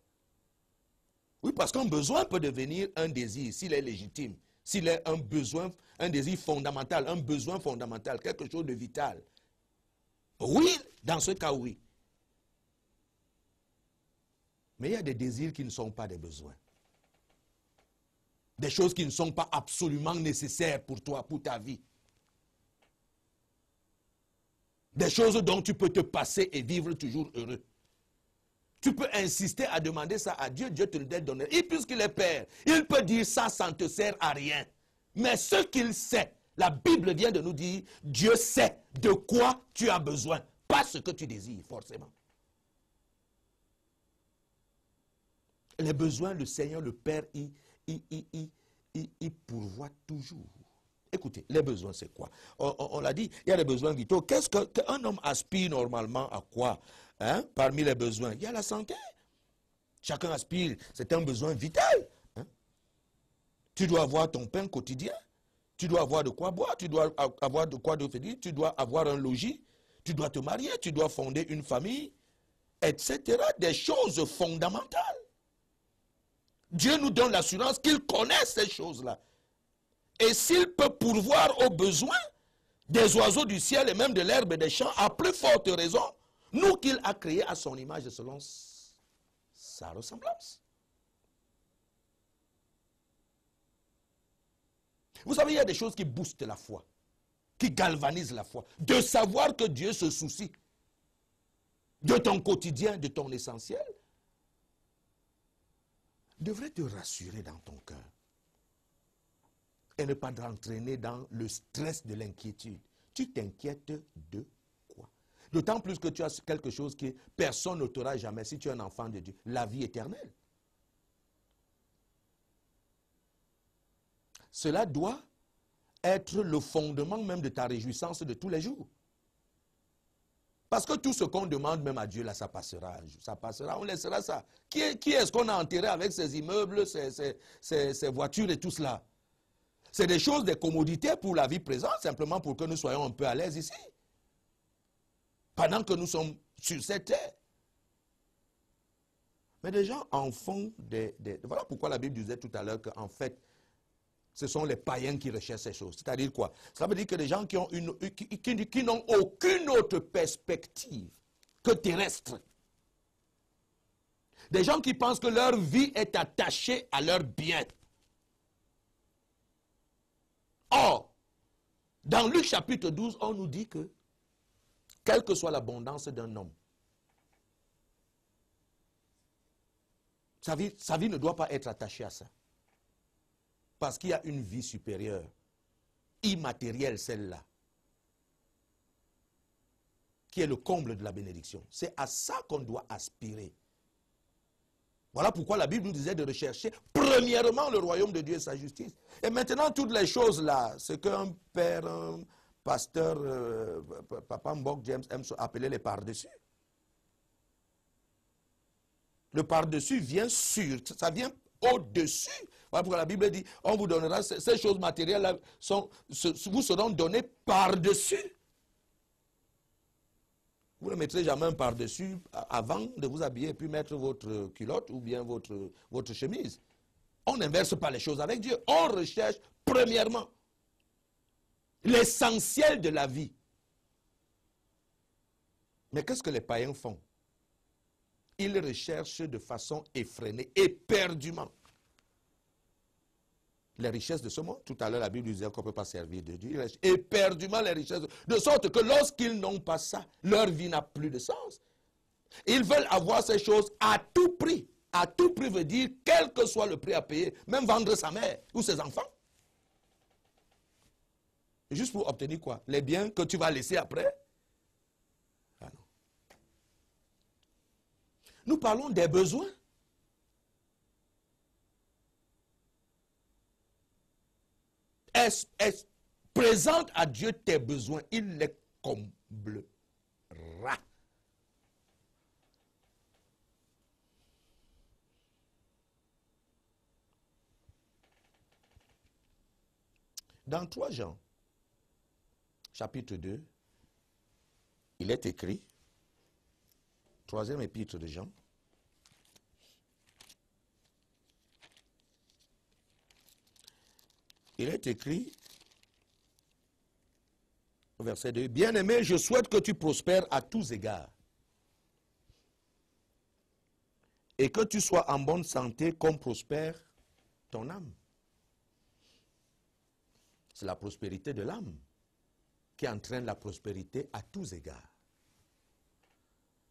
Oui, parce qu'un besoin peut devenir un désir s'il est légitime. S'il est un besoin, un désir fondamental, un besoin fondamental, quelque chose de vital. Oui, dans ce cas, oui. Mais il y a des désirs qui ne sont pas des besoins. Des choses qui ne sont pas absolument nécessaires pour toi, pour ta vie. Des choses dont tu peux te passer et vivre toujours heureux. Tu peux insister à demander ça à Dieu, Dieu te le donne. Et puisqu'il est Père, il peut dire ça, ça ne te sert à rien. Mais ce qu'il sait, la Bible vient de nous dire, Dieu sait de quoi tu as besoin, pas ce que tu désires forcément. Les besoins, le Seigneur, le Père, il pourvoit toujours. Écoutez, les besoins, c'est quoi? On l'a dit, il y a des besoins vitaux. Qu'est-ce qu'un homme aspire normalement à quoi? Hein? Parmi les besoins, il y a la santé. Chacun aspire, c'est un besoin vital. Hein? Tu dois avoir ton pain quotidien. Tu dois avoir de quoi boire, tu dois avoir de quoi devenir, tu dois avoir un logis, tu dois te marier, tu dois fonder une famille, etc. Des choses fondamentales. Dieu nous donne l'assurance qu'il connaît ces choses-là. Et s'il peut pourvoir aux besoins des oiseaux du ciel et même de l'herbe des champs, à plus forte raison, nous qu'il a créés à son image et selon sa ressemblance. Vous savez, il y a des choses qui boostent la foi, qui galvanisent la foi. De savoir que Dieu se soucie de ton quotidien, de ton essentiel, devrait te rassurer dans ton cœur. Et ne pas t'entraîner dans le stress de l'inquiétude. Tu t'inquiètes de quoi? D'autant plus que tu as quelque chose que personne ne t'aura jamais si tu es un enfant de Dieu. La vie éternelle. Cela doit être le fondement même de ta réjouissance de tous les jours. Parce que tout ce qu'on demande même à Dieu, là, ça passera. Ça passera, on laissera ça. Qui est-ce qu'on a enterré avec ces immeubles, ces voitures et tout cela? C'est des choses, des commodités pour la vie présente, simplement pour que nous soyons un peu à l'aise ici. Pendant que nous sommes sur cette terre. Mais des gens en font Voilà pourquoi la Bible disait tout à l'heure qu'en fait, ce sont les païens qui recherchent ces choses. C'est-à-dire quoi? Ça veut dire que des gens qui n'ont aucune autre perspective que terrestre. Des gens qui pensent que leur vie est attachée à leur bien. Or, dans Luc chapitre 12, on nous dit que, quelle que soit l'abondance d'un homme, sa vie ne doit pas être attachée à ça. Parce qu'il y a une vie supérieure, immatérielle celle-là, qui est le comble de la bénédiction. C'est à ça qu'on doit aspirer. Voilà pourquoi la Bible nous disait de rechercher premièrement le royaume de Dieu et sa justice. Et maintenant, toutes les choses là, ce qu'un père, un pasteur, Papa Mbok James aime appeler les par-dessus. Le par-dessus vient sur, ça vient au-dessus. Voilà pourquoi la Bible dit, on vous donnera ces choses matérielles-là, vous seront données par-dessus. Vous ne mettrez jamais un par-dessus avant de vous habiller et puis mettre votre culotte ou bien votre chemise. On n'inverse pas les choses avec Dieu. On recherche premièrement l'essentiel de la vie. Mais qu'est-ce que les païens font? Ils recherchent de façon effrénée, éperdument, les richesses de ce monde. Tout à l'heure, la Bible disait qu'on ne peut pas servir de Dieu. Ils recherchent éperdument les richesses. De sorte que lorsqu'ils n'ont pas ça, leur vie n'a plus de sens. Ils veulent avoir ces choses à tout prix. À tout prix veut dire quel que soit le prix à payer, même vendre sa mère ou ses enfants. Juste pour obtenir quoi? Les biens que tu vas laisser après? Ah non. Nous parlons des besoins. Présente à Dieu tes besoins, il les comblera. Dans 3 Jean, chapitre 2, il est écrit, 3e épître de Jean, il est écrit, verset 2, « Bien-aimé, je souhaite que tu prospères à tous égards et que tu sois en bonne santé comme prospère ton âme. » C'est la prospérité de l'âme qui entraîne la prospérité à tous égards.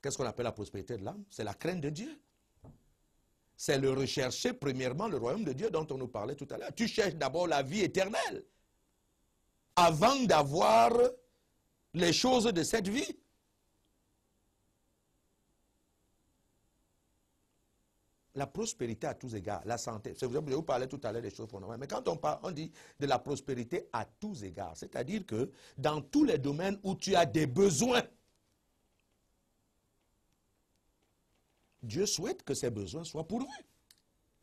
Qu'est-ce qu'on appelle la prospérité de l'âme? C'est la crainte de Dieu. C'est le rechercher premièrement le royaume de Dieu dont on nous parlait tout à l'heure. Tu cherches d'abord la vie éternelle avant d'avoir les choses de cette vie. La prospérité à tous égards, la santé. Je vous parlais tout à l'heure des choses fondamentales. Mais quand on parle, on dit de la prospérité à tous égards. C'est-à-dire que dans tous les domaines où tu as des besoins, Dieu souhaite que ces besoins soient pourvus.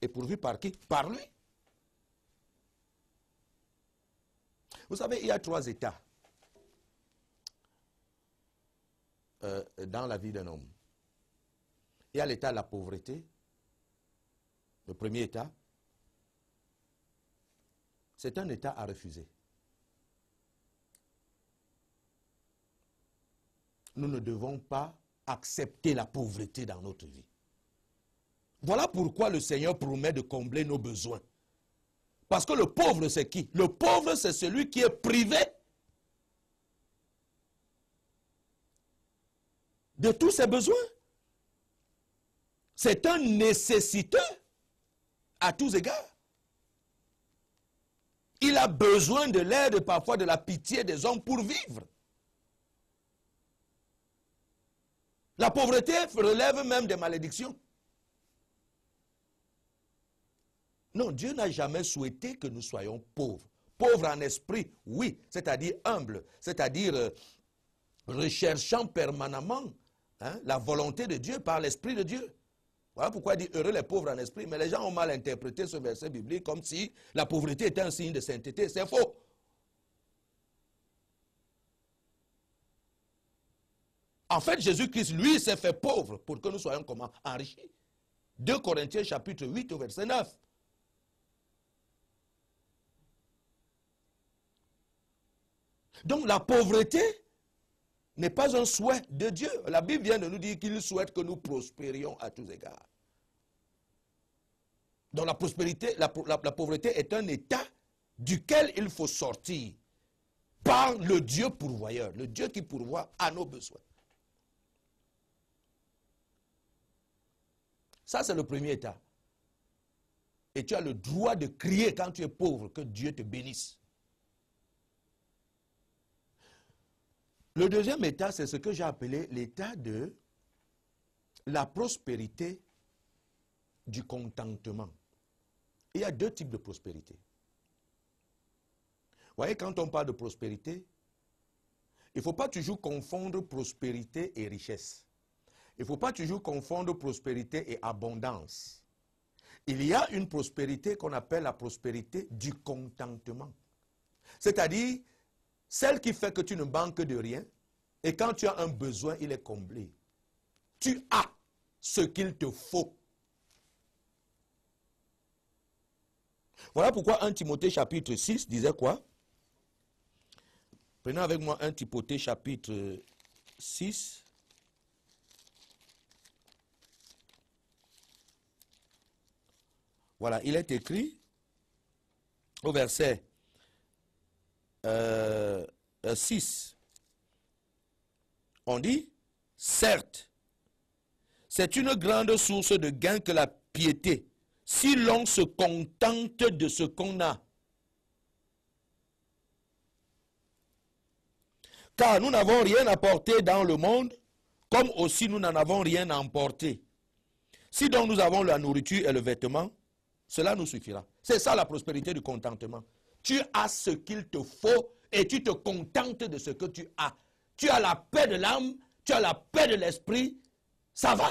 Et pourvus par qui? Par lui. Vous savez, il y a 3 états dans la vie d'un homme. Il y a l'état de la pauvreté. Le premier état, c'est un état à refuser. Nous ne devons pas accepter la pauvreté dans notre vie. Voilà pourquoi le Seigneur promet de combler nos besoins. Parce que le pauvre, c'est qui? Le pauvre, c'est celui qui est privé de tous ses besoins. C'est un nécessiteux à tous égards. Il a besoin de l'aide, parfois de la pitié des hommes pour vivre. La pauvreté relève même des malédictions. Non, Dieu n'a jamais souhaité que nous soyons pauvres. Pauvres en esprit, oui, c'est-à-dire humbles, c'est-à-dire recherchant permanemment la volonté de Dieu par l'Esprit de Dieu. Voilà pourquoi il dit heureux les pauvres en esprit. Mais les gens ont mal interprété ce verset biblique comme si la pauvreté était un signe de sainteté. C'est faux. En fait, Jésus-Christ, lui, s'est fait pauvre pour que nous soyons comment? Enrichis. 2 Corinthiens chapitre 8 au verset 9. Donc la pauvreté n'est pas un souhait de Dieu. La Bible vient de nous dire qu'il souhaite que nous prospérions à tous égards. Donc la prospérité, la pauvreté est un état duquel il faut sortir par le Dieu pourvoyeur, le Dieu qui pourvoit à nos besoins. Ça, c'est le premier état. Et tu as le droit de crier quand tu es pauvre, que Dieu te bénisse. Le deuxième état, c'est ce que j'ai appelé l'état de la prospérité du contentement. Il y a 2 types de prospérité. Vous voyez, quand on parle de prospérité, il ne faut pas toujours confondre prospérité et richesse. Il ne faut pas toujours confondre prospérité et abondance. Il y a une prospérité qu'on appelle la prospérité du contentement. C'est-à-dire, celle qui fait que tu ne manques de rien, et quand tu as un besoin, il est comblé. Tu as ce qu'il te faut. Voilà pourquoi 1 Timothée chapitre 6 disait quoi? Prenez avec moi 1 Timothée chapitre 6. Voilà, il est écrit au verset 6. On dit, certes, c'est une grande source de gain que la piété, si l'on se contente de ce qu'on a. Car nous n'avons rien apporté dans le monde, comme aussi nous n'en avons rien à emporter. Si donc nous avons la nourriture et le vêtement, cela nous suffira. C'est ça la prospérité du contentement. Tu as ce qu'il te faut et tu te contentes de ce que tu as. Tu as la paix de l'âme, tu as la paix de l'esprit, ça va.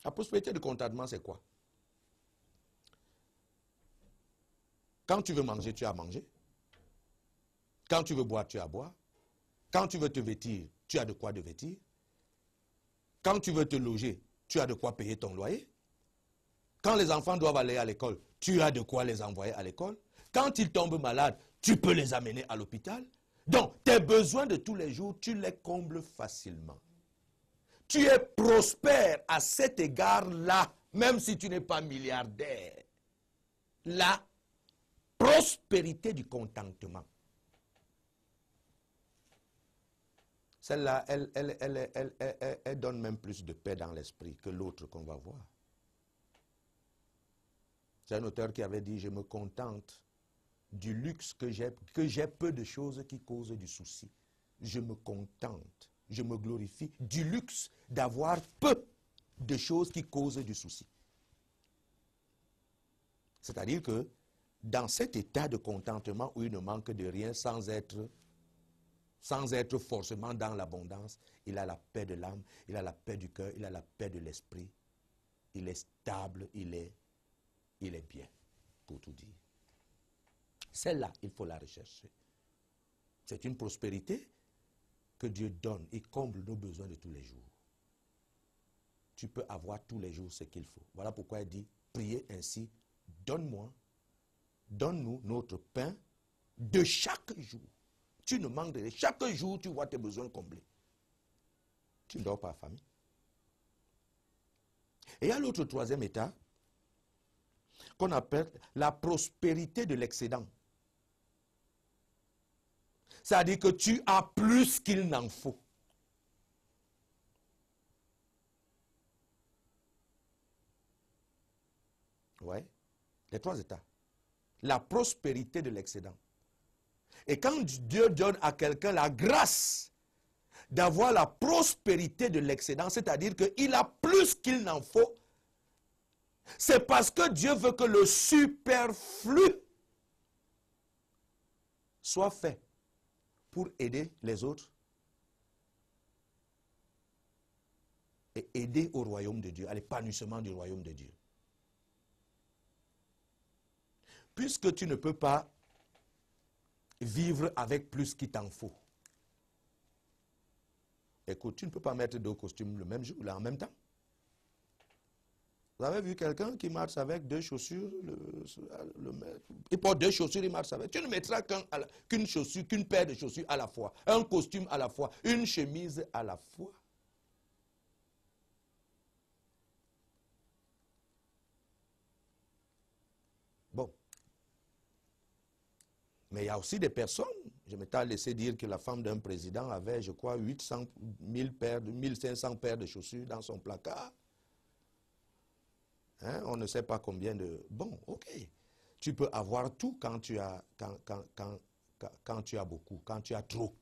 La prospérité du contentement, c'est quoi? Quand tu veux manger, tu as à manger. Quand tu veux boire, tu as à boire. Quand tu veux te vêtir, tu as de quoi te vêtir. Quand tu veux te loger, tu as de quoi payer ton loyer. Quand les enfants doivent aller à l'école, tu as de quoi les envoyer à l'école. Quand ils tombent malades, tu peux les amener à l'hôpital. Donc, tes besoins de tous les jours, tu les combles facilement. Tu es prospère à cet égard-là, même si tu n'es pas milliardaire. La prospérité du contentement. Celle-là, elle donne même plus de paix dans l'esprit que l'autre qu'on va voir. C'est un auteur qui avait dit, je me contente du luxe que j'ai peu de choses qui causent du souci. Je me contente, je me glorifie du luxe d'avoir peu de choses qui causent du souci. C'est-à-dire que dans cet état de contentement où il ne manque de rien sans être forcément dans l'abondance, il a la paix de l'âme, il a la paix du cœur, il a la paix de l'esprit. Il est stable, il est bien. pour tout dire. Celle-là, il faut la rechercher. C'est une prospérité que Dieu donne et comble nos besoins de tous les jours. Tu peux avoir tous les jours ce qu'il faut. Voilà pourquoi il dit, priez ainsi, donne-moi, donne-nous notre pain de chaque jour. Tu ne manques de rien. Chaque jour, tu vois tes besoins comblés. Tu ne dors pas à famille. Et il y a l'autre troisième état qu'on appelle la prospérité de l'excédent. C'est-à-dire que tu as plus qu'il n'en faut. Ouais, les trois états. La prospérité de l'excédent. Et quand Dieu donne à quelqu'un la grâce d'avoir la prospérité de l'excédent, c'est-à-dire qu'il a plus qu'il n'en faut, c'est parce que Dieu veut que le superflu soit fait pour aider les autres et aider au royaume de Dieu, à l'épanouissement du royaume de Dieu. Puisque tu ne peux pas vivre avec plus qu'il t'en faut. Écoute, tu ne peux pas mettre deux costumes le même jour, là, en même temps. Vous avez vu quelqu'un qui marche avec deux chaussures, il porte deux chaussures, il marche avec. Tu ne mettras qu'une chaussure, qu'une paire de chaussures à la fois, un costume à la fois, une chemise à la fois. Bon. Mais il y a aussi des personnes, je m'étais laissé dire que la femme d'un président avait, je crois, 800 000 paires, 1500 paires de chaussures dans son placard. Hein, on ne sait pas combien de... Bon, ok. Tu peux avoir tout quand tu as, quand tu as beaucoup, quand tu as trop.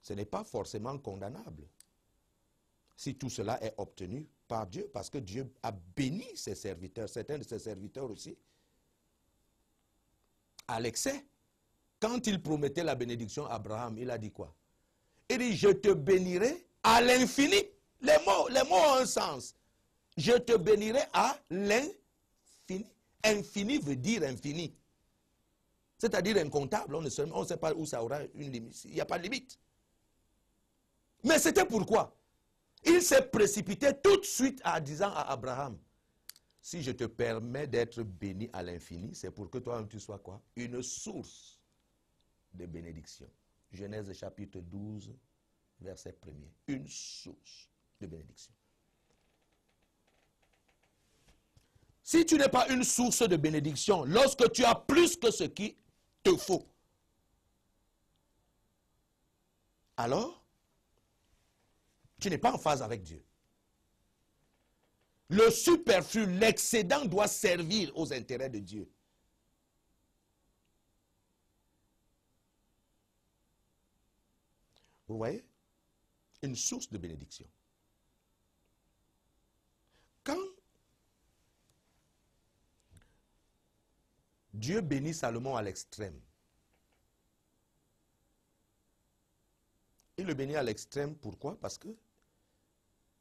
Ce n'est pas forcément condamnable. Si tout cela est obtenu par Dieu, parce que Dieu a béni ses serviteurs, certains de ses serviteurs aussi, à l'excès. Quand il promettait la bénédiction à Abraham, il a dit quoi? Il dit, je te bénirai à l'infini. Les mots ont un sens. Je te bénirai à l'infini. Infini veut dire infini. C'est-à-dire incontable. On ne sait pas où ça aura une limite. Il n'y a pas de limite. Mais c'était pourquoi? Il s'est précipité tout de suite en disant à Abraham, si je te permets d'être béni à l'infini, c'est pour que toi-même tu sois quoi? Une source de bénédiction. Genèse chapitre 12, verset 1er. Une source de bénédiction. Si tu n'es pas une source de bénédiction, lorsque tu as plus que ce qu'il te faut, alors, tu n'es pas en phase avec Dieu. Le superflu, l'excédent doit servir aux intérêts de Dieu. Vous voyez? Une source de bénédiction. Quand Dieu bénit Salomon à l'extrême, il le bénit à l'extrême, pourquoi? Parce que,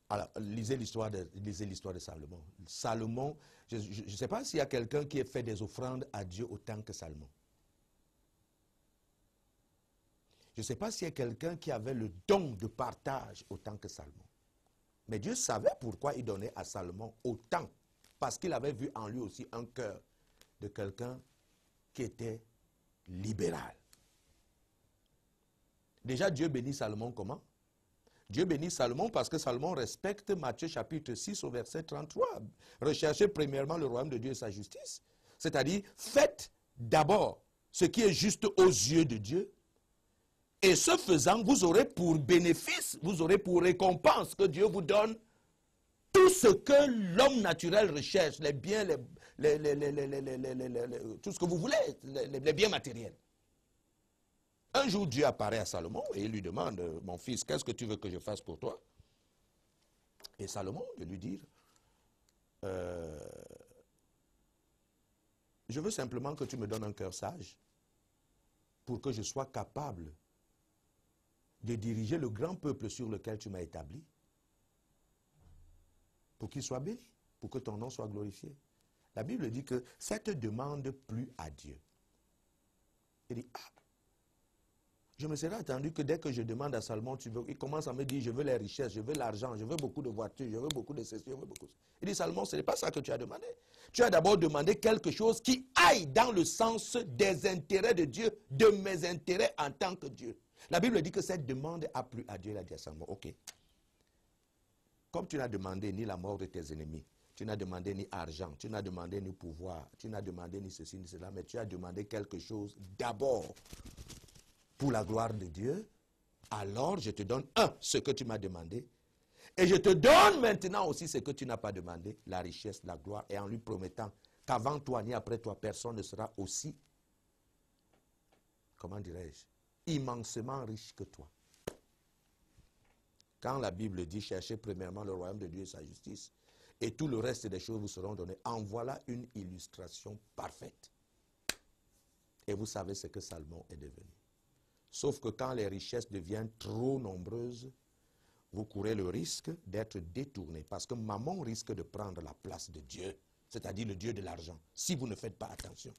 alors, lisez l'histoire de Salomon. Salomon, je ne sais pas s'il y a quelqu'un qui a fait des offrandes à Dieu autant que Salomon. Je ne sais pas s'il y a quelqu'un qui avait le don de partage autant que Salomon. Mais Dieu savait pourquoi il donnait à Salomon autant. Parce qu'il avait vu en lui aussi un cœur de quelqu'un qui était libéral. Déjà, Dieu bénit Salomon comment? Dieu bénit Salomon parce que Salomon respecte Matthieu chapitre 6 au verset 33. Recherchez premièrement le royaume de Dieu et sa justice. C'est-à-dire, faites d'abord ce qui est juste aux yeux de Dieu. Et ce faisant, vous aurez pour bénéfice, vous aurez pour récompense que Dieu vous donne tout ce que l'homme naturel recherche, les biens, tout ce que vous voulez, les biens matériels. Un jour, Dieu apparaît à Salomon et il lui demande, mon fils, qu'est-ce que tu veux que je fasse pour toi? Et Salomon de lui dire, je veux simplement que tu me donnes un cœur sage pour que je sois capable de diriger le grand peuple sur lequel tu m'as établi, pour qu'il soit béni, pour que ton nom soit glorifié. La Bible dit que cette demande plut à Dieu. Il dit, ah, je me serais attendu que dès que je demande à Salomon, il commence à me dire, je veux les richesses, je veux l'argent, je veux beaucoup de voitures, je veux beaucoup de ceci, je veux beaucoup de... Il dit, Salomon, ce n'est pas ça que tu as demandé. Tu as d'abord demandé quelque chose qui aille dans le sens des intérêts de Dieu, de mes intérêts en tant que Dieu. La Bible dit que cette demande a plu à Dieu. Il a dit à Salomon, ok, comme tu n'as demandé ni la mort de tes ennemis, tu n'as demandé ni argent, tu n'as demandé ni pouvoir, tu n'as demandé ni ceci ni cela, mais tu as demandé quelque chose d'abord pour la gloire de Dieu, alors je te donne ce que tu m'as demandé, et je te donne maintenant aussi ce que tu n'as pas demandé, la richesse, la gloire, et en lui promettant qu'avant toi ni après toi, personne ne sera aussi, comment dirais-je, immensément riche que toi. Quand la Bible dit, cherchez premièrement le royaume de Dieu et sa justice, et tout le reste des choses vous seront données, en voilà une illustration parfaite. Et vous savez ce que Salomon est devenu. Sauf que quand les richesses deviennent trop nombreuses, vous courez le risque d'être détourné. Parce que maman risque de prendre la place de Dieu, c'est-à-dire le Dieu de l'argent, si vous ne faites pas attention.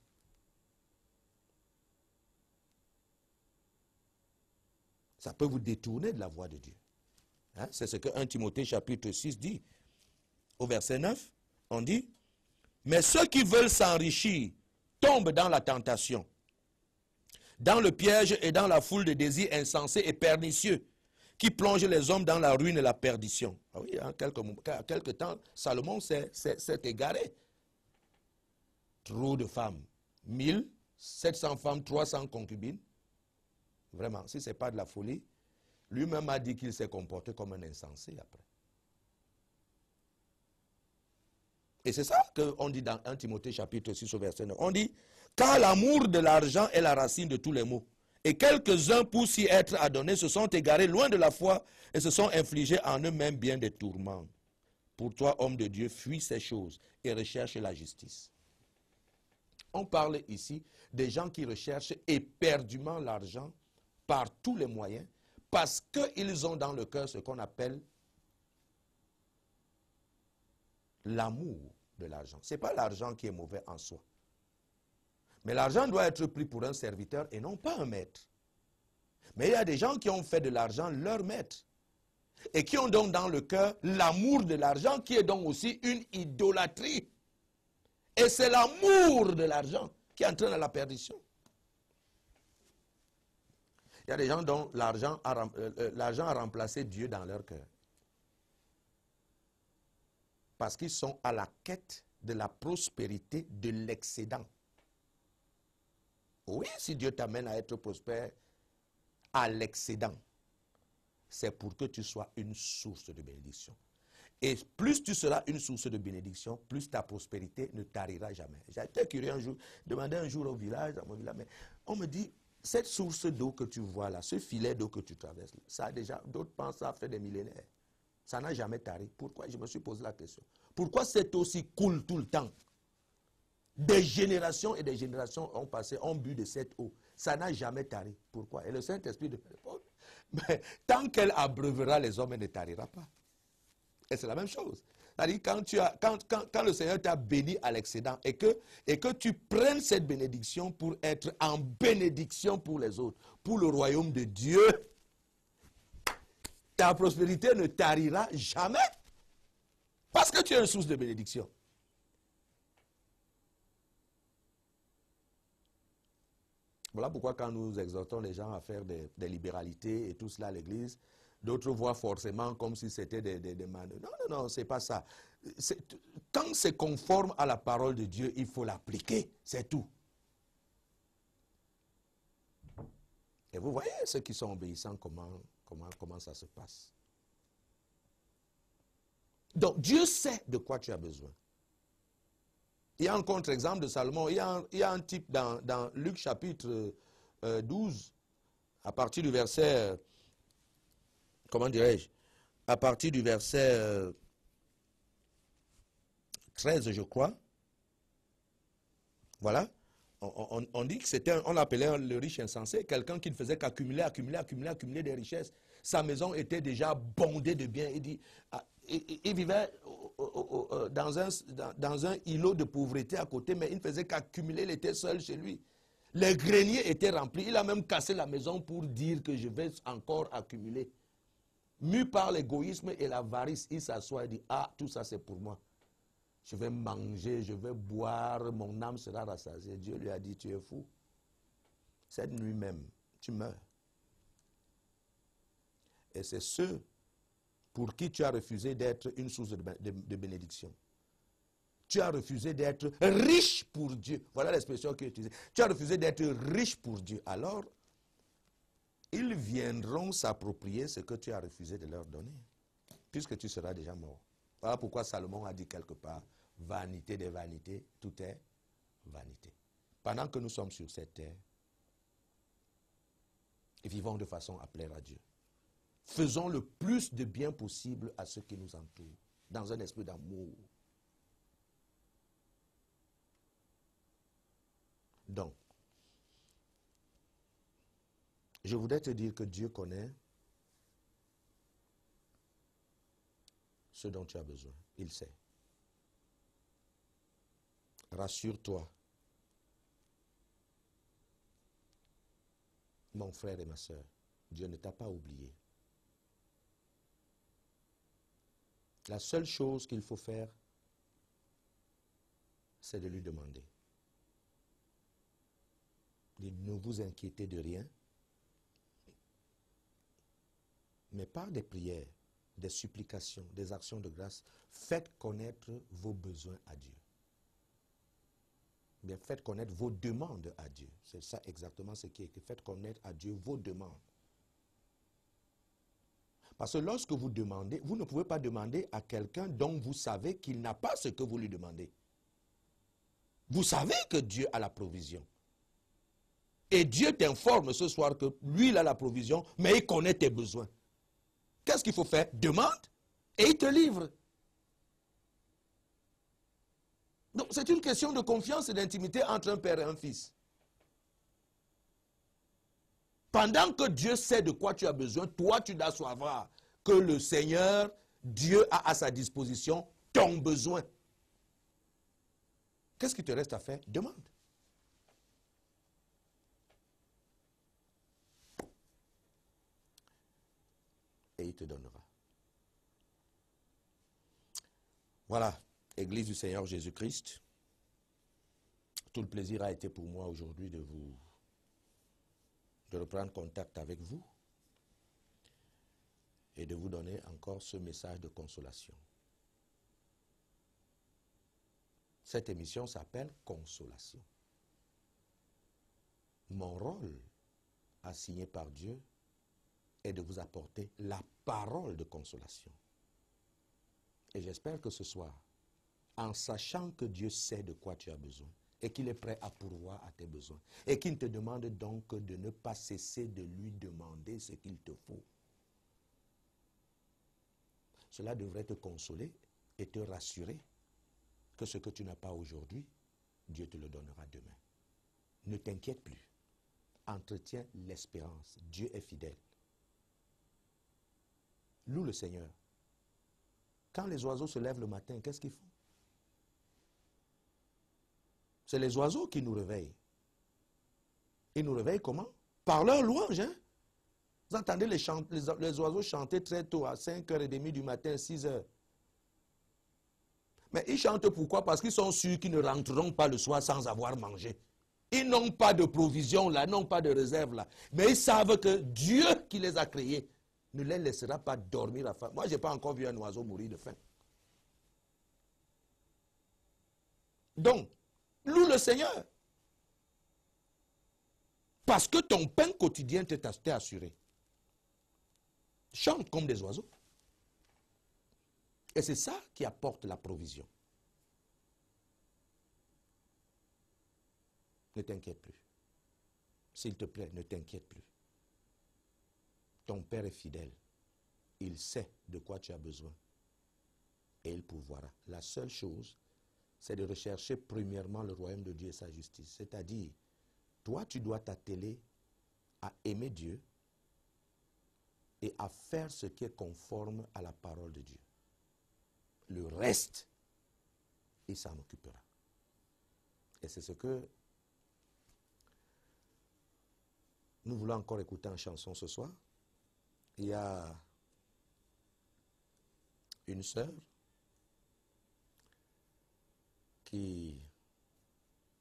Ça peut vous détourner de la voie de Dieu. Hein? C'est ce que 1 Timothée chapitre 6 dit. Au verset 9, on dit, « Mais ceux qui veulent s'enrichir tombent dans la tentation, dans le piège et dans la foule de désirs insensés et pernicieux, qui plongent les hommes dans la ruine et la perdition. » Ah oui, en quelque temps, Salomon s'est égaré. Trop de femmes, 1700 femmes, 300 concubines. Vraiment, si ce n'est pas de la folie, lui-même a dit qu'il s'est comporté comme un insensé après. Et c'est ça qu'on dit dans 1 Timothée chapitre 6 au verset 9. On dit, car l'amour de l'argent est la racine de tous les maux. Et quelques-uns, pour s'y être adonnés, se sont égarés loin de la foi et se sont infligés en eux-mêmes bien des tourments. Pour toi, homme de Dieu, fuis ces choses et recherche la justice. On parle ici des gens qui recherchent éperdument l'argent par tous les moyens parce qu'ils ont dans le cœur ce qu'on appelle l'amour de l'argent. Ce n'est pas l'argent qui est mauvais en soi. Mais l'argent doit être pris pour un serviteur et non pas un maître. Mais il y a des gens qui ont fait de l'argent leur maître. Et qui ont donc dans le cœur l'amour de l'argent qui est donc aussi une idolâtrie. Et c'est l'amour de l'argent qui entraîne à la perdition. Il y a des gens dont l'argent a remplacé Dieu dans leur cœur. Parce qu'ils sont à la quête de la prospérité, de l'excédent. Oui, si Dieu t'amène à être prospère à l'excédent, c'est pour que tu sois une source de bénédiction. Et plus tu seras une source de bénédiction, plus ta prospérité ne tarira jamais. J'ai été curieux un jour, demandé un jour au village, dans mon village, mais on me dit, cette source d'eau que tu vois là, ce filet d'eau que tu traverses, ça a déjà, d'autres pensent ça fait des millénaires. Ça n'a jamais tari. Pourquoi? Je me suis posé la question. Pourquoi cette eau si coule tout le temps? Des générations et des générations ont passé, ont bu de cette eau. Ça n'a jamais tari. Pourquoi? Et le Saint-Esprit de mais tant qu'elle abreuvera les hommes, elle ne tarira pas. Et c'est la même chose. C'est-à-dire quand le Seigneur t'a béni à l'excédent et que tu prennes cette bénédiction pour être en bénédiction pour les autres, pour le royaume de Dieu, ta prospérité ne tarira jamais. Parce que tu es une source de bénédiction. Voilà pourquoi quand nous exhortons les gens à faire des libéralités et tout cela à l'église, d'autres voient forcément comme si c'était des demandes. Non, non, non, c'est pas ça. Quand c'est conforme à la parole de Dieu, il faut l'appliquer, c'est tout. Et vous voyez ceux qui sont obéissants, comment ça se passe. Donc Dieu sait de quoi tu as besoin. Il y a un contre-exemple de Salomon. Il y a un type dans Luc chapitre 12, à partir du verset, comment dirais-je, à partir du verset 13, je crois. Voilà. On dit que c'était, on l'appelait le riche insensé, quelqu'un qui ne faisait qu'accumuler, accumuler des richesses. Sa maison était déjà bondée de biens. Il vivait dans un îlot de pauvreté à côté, mais il ne faisait qu'accumuler, il était seul chez lui. Les greniers étaient remplis. Il a même cassé la maison pour dire que je vais encore accumuler. Mu par l'égoïsme et l'avarice, il s'assoit et dit, ah, tout ça c'est pour moi. Je vais manger, je vais boire, mon âme sera rassasiée. Dieu lui a dit, tu es fou. Cette nuit même, tu meurs. Et c'est ceux pour qui tu as refusé d'être une source de bénédiction. Tu as refusé d'être riche pour Dieu. Voilà l'expression qui est utilisée. Tu as refusé d'être riche pour Dieu. Alors, ils viendront s'approprier ce que tu as refusé de leur donner, puisque tu seras déjà mort. Voilà pourquoi Salomon a dit quelque part, vanité des vanités, tout est vanité. Pendant que nous sommes sur cette terre, et vivons de façon à plaire à Dieu. Faisons le plus de bien possible à ceux qui nous entourent, dans un esprit d'amour. Donc, je voudrais te dire que Dieu connaît ce dont tu as besoin. Il sait. Rassure-toi, mon frère et ma soeur, Dieu ne t'a pas oublié. La seule chose qu'il faut faire, c'est de lui demander. Ne vous inquiétez de rien, mais par des prières, des supplications, des actions de grâce, faites connaître vos besoins à Dieu. Bien, faites connaître vos demandes à Dieu. C'est ça exactement ce qui est écrit. Faites connaître à Dieu vos demandes. Parce que lorsque vous demandez, vous ne pouvez pas demander à quelqu'un dont vous savez qu'il n'a pas ce que vous lui demandez. Vous savez que Dieu a la provision. Et Dieu t'informe ce soir que lui, il a la provision, mais il connaît tes besoins. Qu'est-ce qu'il faut faire? Demande et il te livre. Donc c'est une question de confiance et d'intimité entre un père et un fils. Pendant que Dieu sait de quoi tu as besoin, toi tu dois savoir que le Seigneur, Dieu a à sa disposition ton besoin. Qu'est-ce qu'il te reste à faire? Demande. Et il te donnera. Voilà, Église du Seigneur Jésus-Christ. Tout le plaisir a été pour moi aujourd'hui de reprendre contact avec vous et de vous donner encore ce message de consolation. Cette émission s'appelle Consolation. Mon rôle, assigné par Dieu, est de vous apporter la parole de consolation. Et j'espère que ce soir, en sachant que Dieu sait de quoi tu as besoin, et qu'il est prêt à pourvoir à tes besoins, et qu'il te demande donc de ne pas cesser de lui demander ce qu'il te faut. Cela devrait te consoler et te rassurer que ce que tu n'as pas aujourd'hui, Dieu te le donnera demain. Ne t'inquiète plus. Entretiens l'espérance. Dieu est fidèle. Loue le Seigneur. Quand les oiseaux se lèvent le matin, qu'est-ce qu'ils font? C'est les oiseaux qui nous réveillent. Ils nous réveillent comment? Par leur louange. Hein? Vous entendez les oiseaux chanter très tôt, à 5h30 du matin, 6h. Mais ils chantent pourquoi? Parce qu'ils sont sûrs qu'ils ne rentreront pas le soir sans avoir mangé. Ils n'ont pas de provision là, n'ont pas de réserve là. Mais ils savent que Dieu qui les a créés ne les laissera pas dormir à faim. Moi, je n'ai pas encore vu un oiseau mourir de faim. Donc, loue le Seigneur. Parce que ton pain quotidien t'est assuré. Chante comme des oiseaux. Et c'est ça qui apporte la provision. Ne t'inquiète plus. S'il te plaît, ne t'inquiète plus. Ton Père est fidèle. Il sait de quoi tu as besoin. Et il pourvoira. La seule chose, c'est de rechercher premièrement le royaume de Dieu et sa justice. C'est-à-dire, toi, tu dois t'atteler à aimer Dieu et à faire ce qui est conforme à la parole de Dieu. le reste, il s'en occupera. Et c'est ce que nous voulons encore écouter en chanson ce soir. Il y a une sœur qui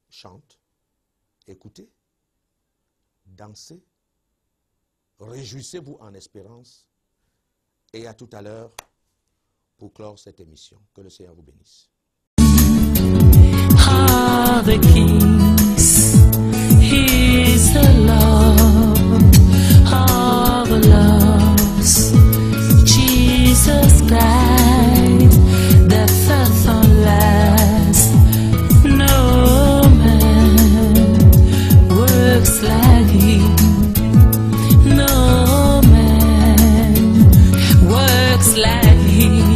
chante, écoutez, dansez, réjouissez-vous en espérance et à tout à l'heure pour clore cette émission. Que le Seigneur vous bénisse. Are the kings, he's the Lord of loves, Jesus Christ, the faithful last. No man works like him, no man works like him.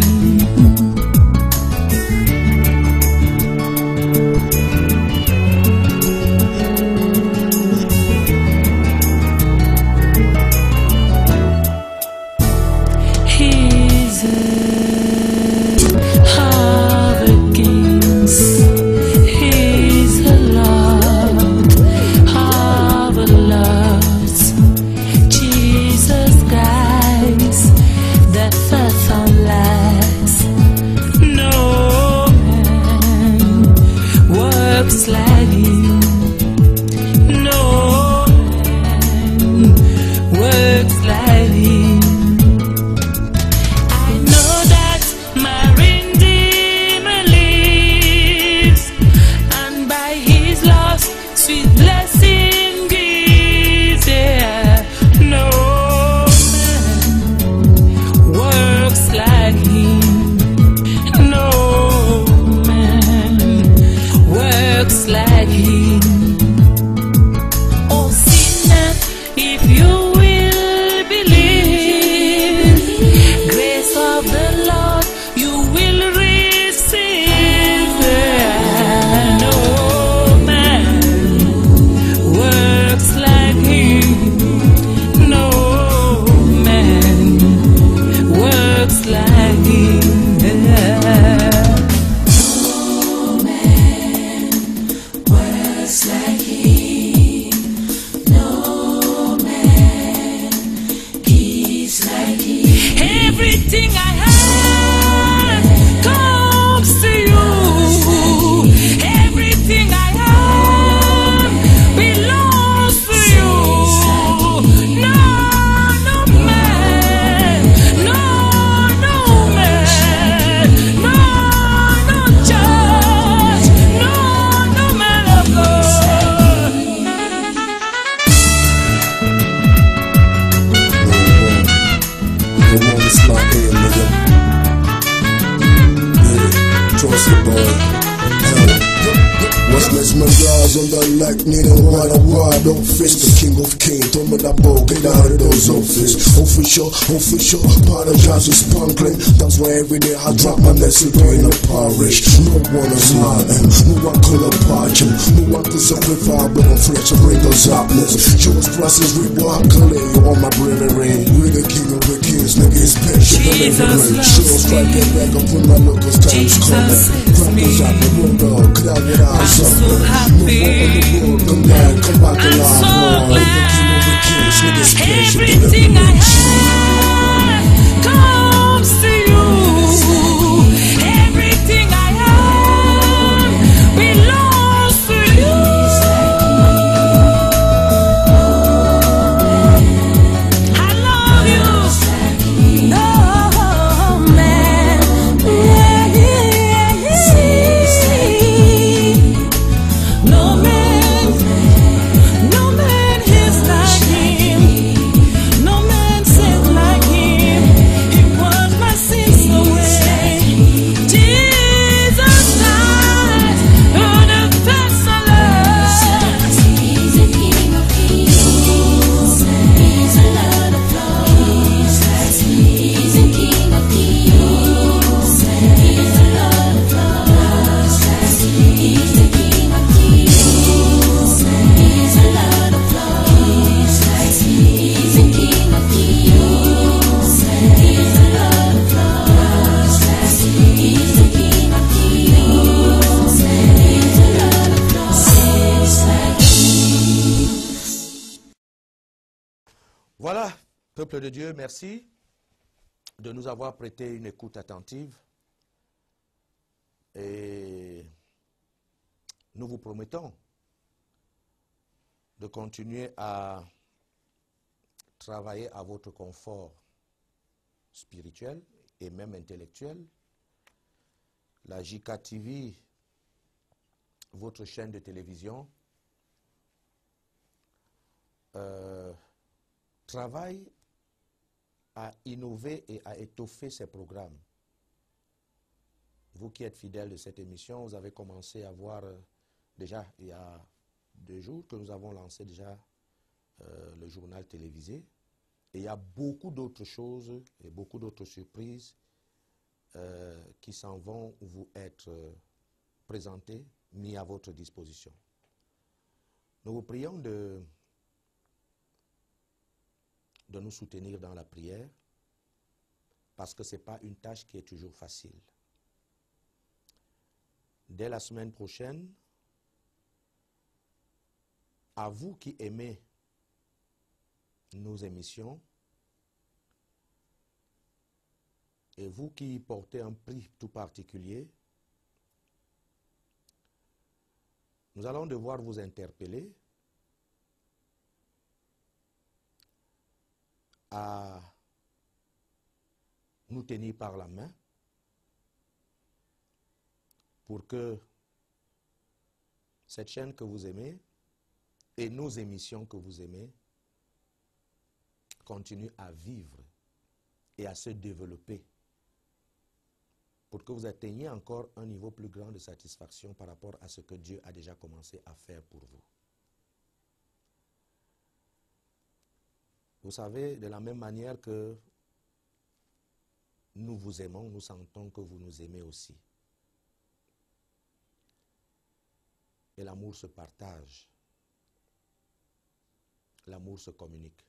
Official, apologize is sparkling. That's why every day I drop my lesson in the parish. No one is lying, no one could apart you. No one could simplify, but I'm fresh to bring those happiness. Jewish process, reward, lay on my bravery. We the king of the kings, nigga, it's special. She'll strike it back up when my lookers time's coming. Crackers out the window, could I get out something? No more on the road, come back alive. The king of the kings, nigga, it's special. Everything I have comes to you. Everything I have belongs to you. I love you. Oh man, no man, no man. Voilà, peuple de Dieu, merci de nous avoir prêté une écoute attentive. Et nous vous promettons de continuer à travailler à votre confort spirituel et même intellectuel. La JK TV, votre chaîne de télévision, travaille à innover et à étoffer ses programmes. Vous qui êtes fidèles de cette émission, vous avez commencé à voir déjà il y a 2 jours que nous avons lancé déjà le journal télévisé. Et il y a beaucoup d'autres choses et beaucoup d'autres surprises qui s'en vont vous être présentées, mis à votre disposition. Nous vous prions de nous soutenir dans la prière, parce que ce n'est pas une tâche qui est toujours facile. Dès la semaine prochaine, à vous qui aimez nos émissions, et vous qui portez un prix tout particulier, nous allons devoir vous interpeller à nous tenir par la main pour que cette chaîne que vous aimez et nos émissions que vous aimez continuent à vivre et à se développer pour que vous atteigniez encore un niveau plus grand de satisfaction par rapport à ce que Dieu a déjà commencé à faire pour vous. Vous savez, de la même manière que nous vous aimons, nous sentons que vous nous aimez aussi. Et l'amour se partage. L'amour se communique.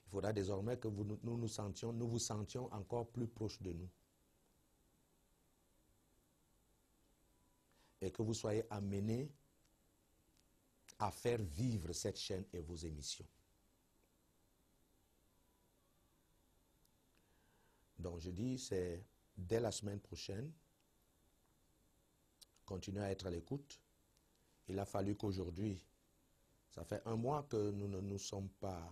Il faudra désormais que nous vous sentions encore plus proches de nous. Et que vous soyez amenés à faire vivre cette chaîne et vos émissions. Donc je dis, c'est dès la semaine prochaine, continuez à être à l'écoute. Il a fallu qu'aujourd'hui, ça fait 1 mois que nous ne nous sommes pas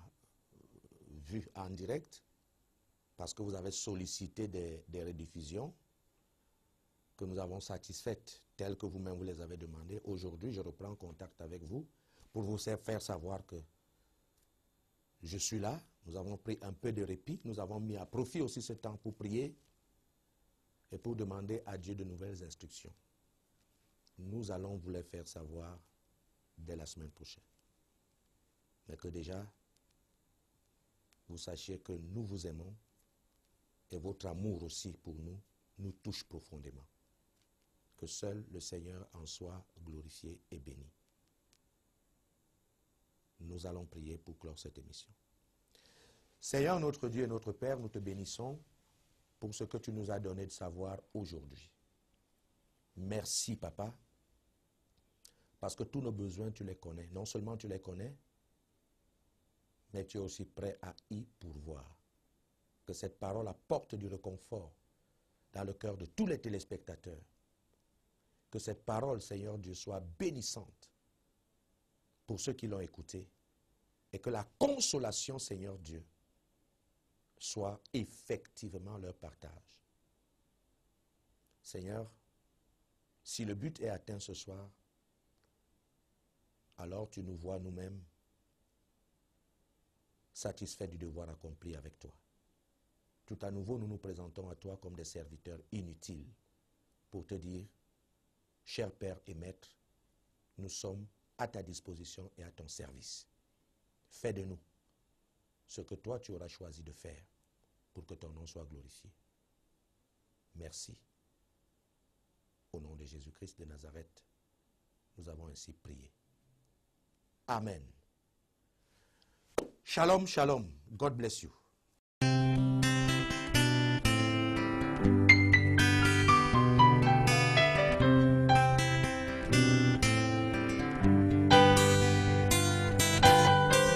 vus en direct, parce que vous avez sollicité des rediffusions que nous avons satisfaites, telles que vous-même vous les avez demandées. Aujourd'hui, je reprends contact avec vous pour vous faire savoir que je suis là. Nous avons pris un peu de répit. Nous avons mis à profit aussi ce temps pour prier et pour demander à Dieu de nouvelles instructions. Nous allons vous les faire savoir dès la semaine prochaine. Mais que déjà, vous sachiez que nous vous aimons et votre amour aussi pour nous nous touche profondément. Que seul le Seigneur en soit glorifié et béni. Nous allons prier pour clore cette émission. Seigneur, notre Dieu et notre Père, nous te bénissons pour ce que tu nous as donné de savoir aujourd'hui. Merci, Papa, parce que tous nos besoins, tu les connais. Non seulement tu les connais, mais tu es aussi prêt à y pourvoir. Que cette parole apporte du réconfort dans le cœur de tous les téléspectateurs. Que cette parole, Seigneur Dieu, soit bénissante pour ceux qui l'ont écoutée. Et que la consolation, Seigneur Dieu, soit effectivement leur partage. Seigneur, si le but est atteint ce soir, alors tu nous vois nous-mêmes satisfaits du devoir accompli avec toi. Tout à nouveau, nous nous présentons à toi comme des serviteurs inutiles pour te dire, cher Père et Maître, nous sommes à ta disposition et à ton service. Fais de nous ce que toi tu auras choisi de faire pour que ton nom soit glorifié. Merci. Au nom de Jésus-Christ de Nazareth, nous avons ainsi prié. Amen. Shalom, shalom. God bless you.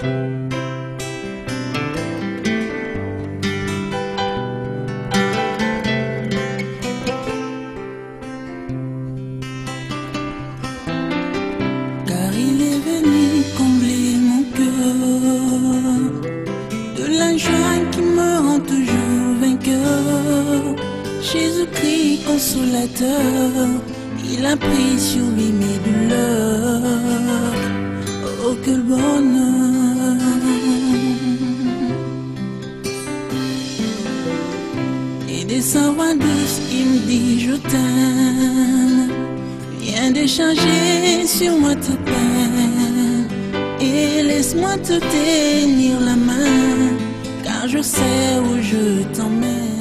Car il est venu combler mon cœur de la joie qui me rend toujours vainqueur. Jésus-Christ consolateur, il a pris sur lui mes douleurs. Oh, quel bonheur! Et de sa voix douce, il me dit je t'aime. Viens décharger sur moi tes peines et laisse-moi te tenir la main, car je sais où je t'emmène.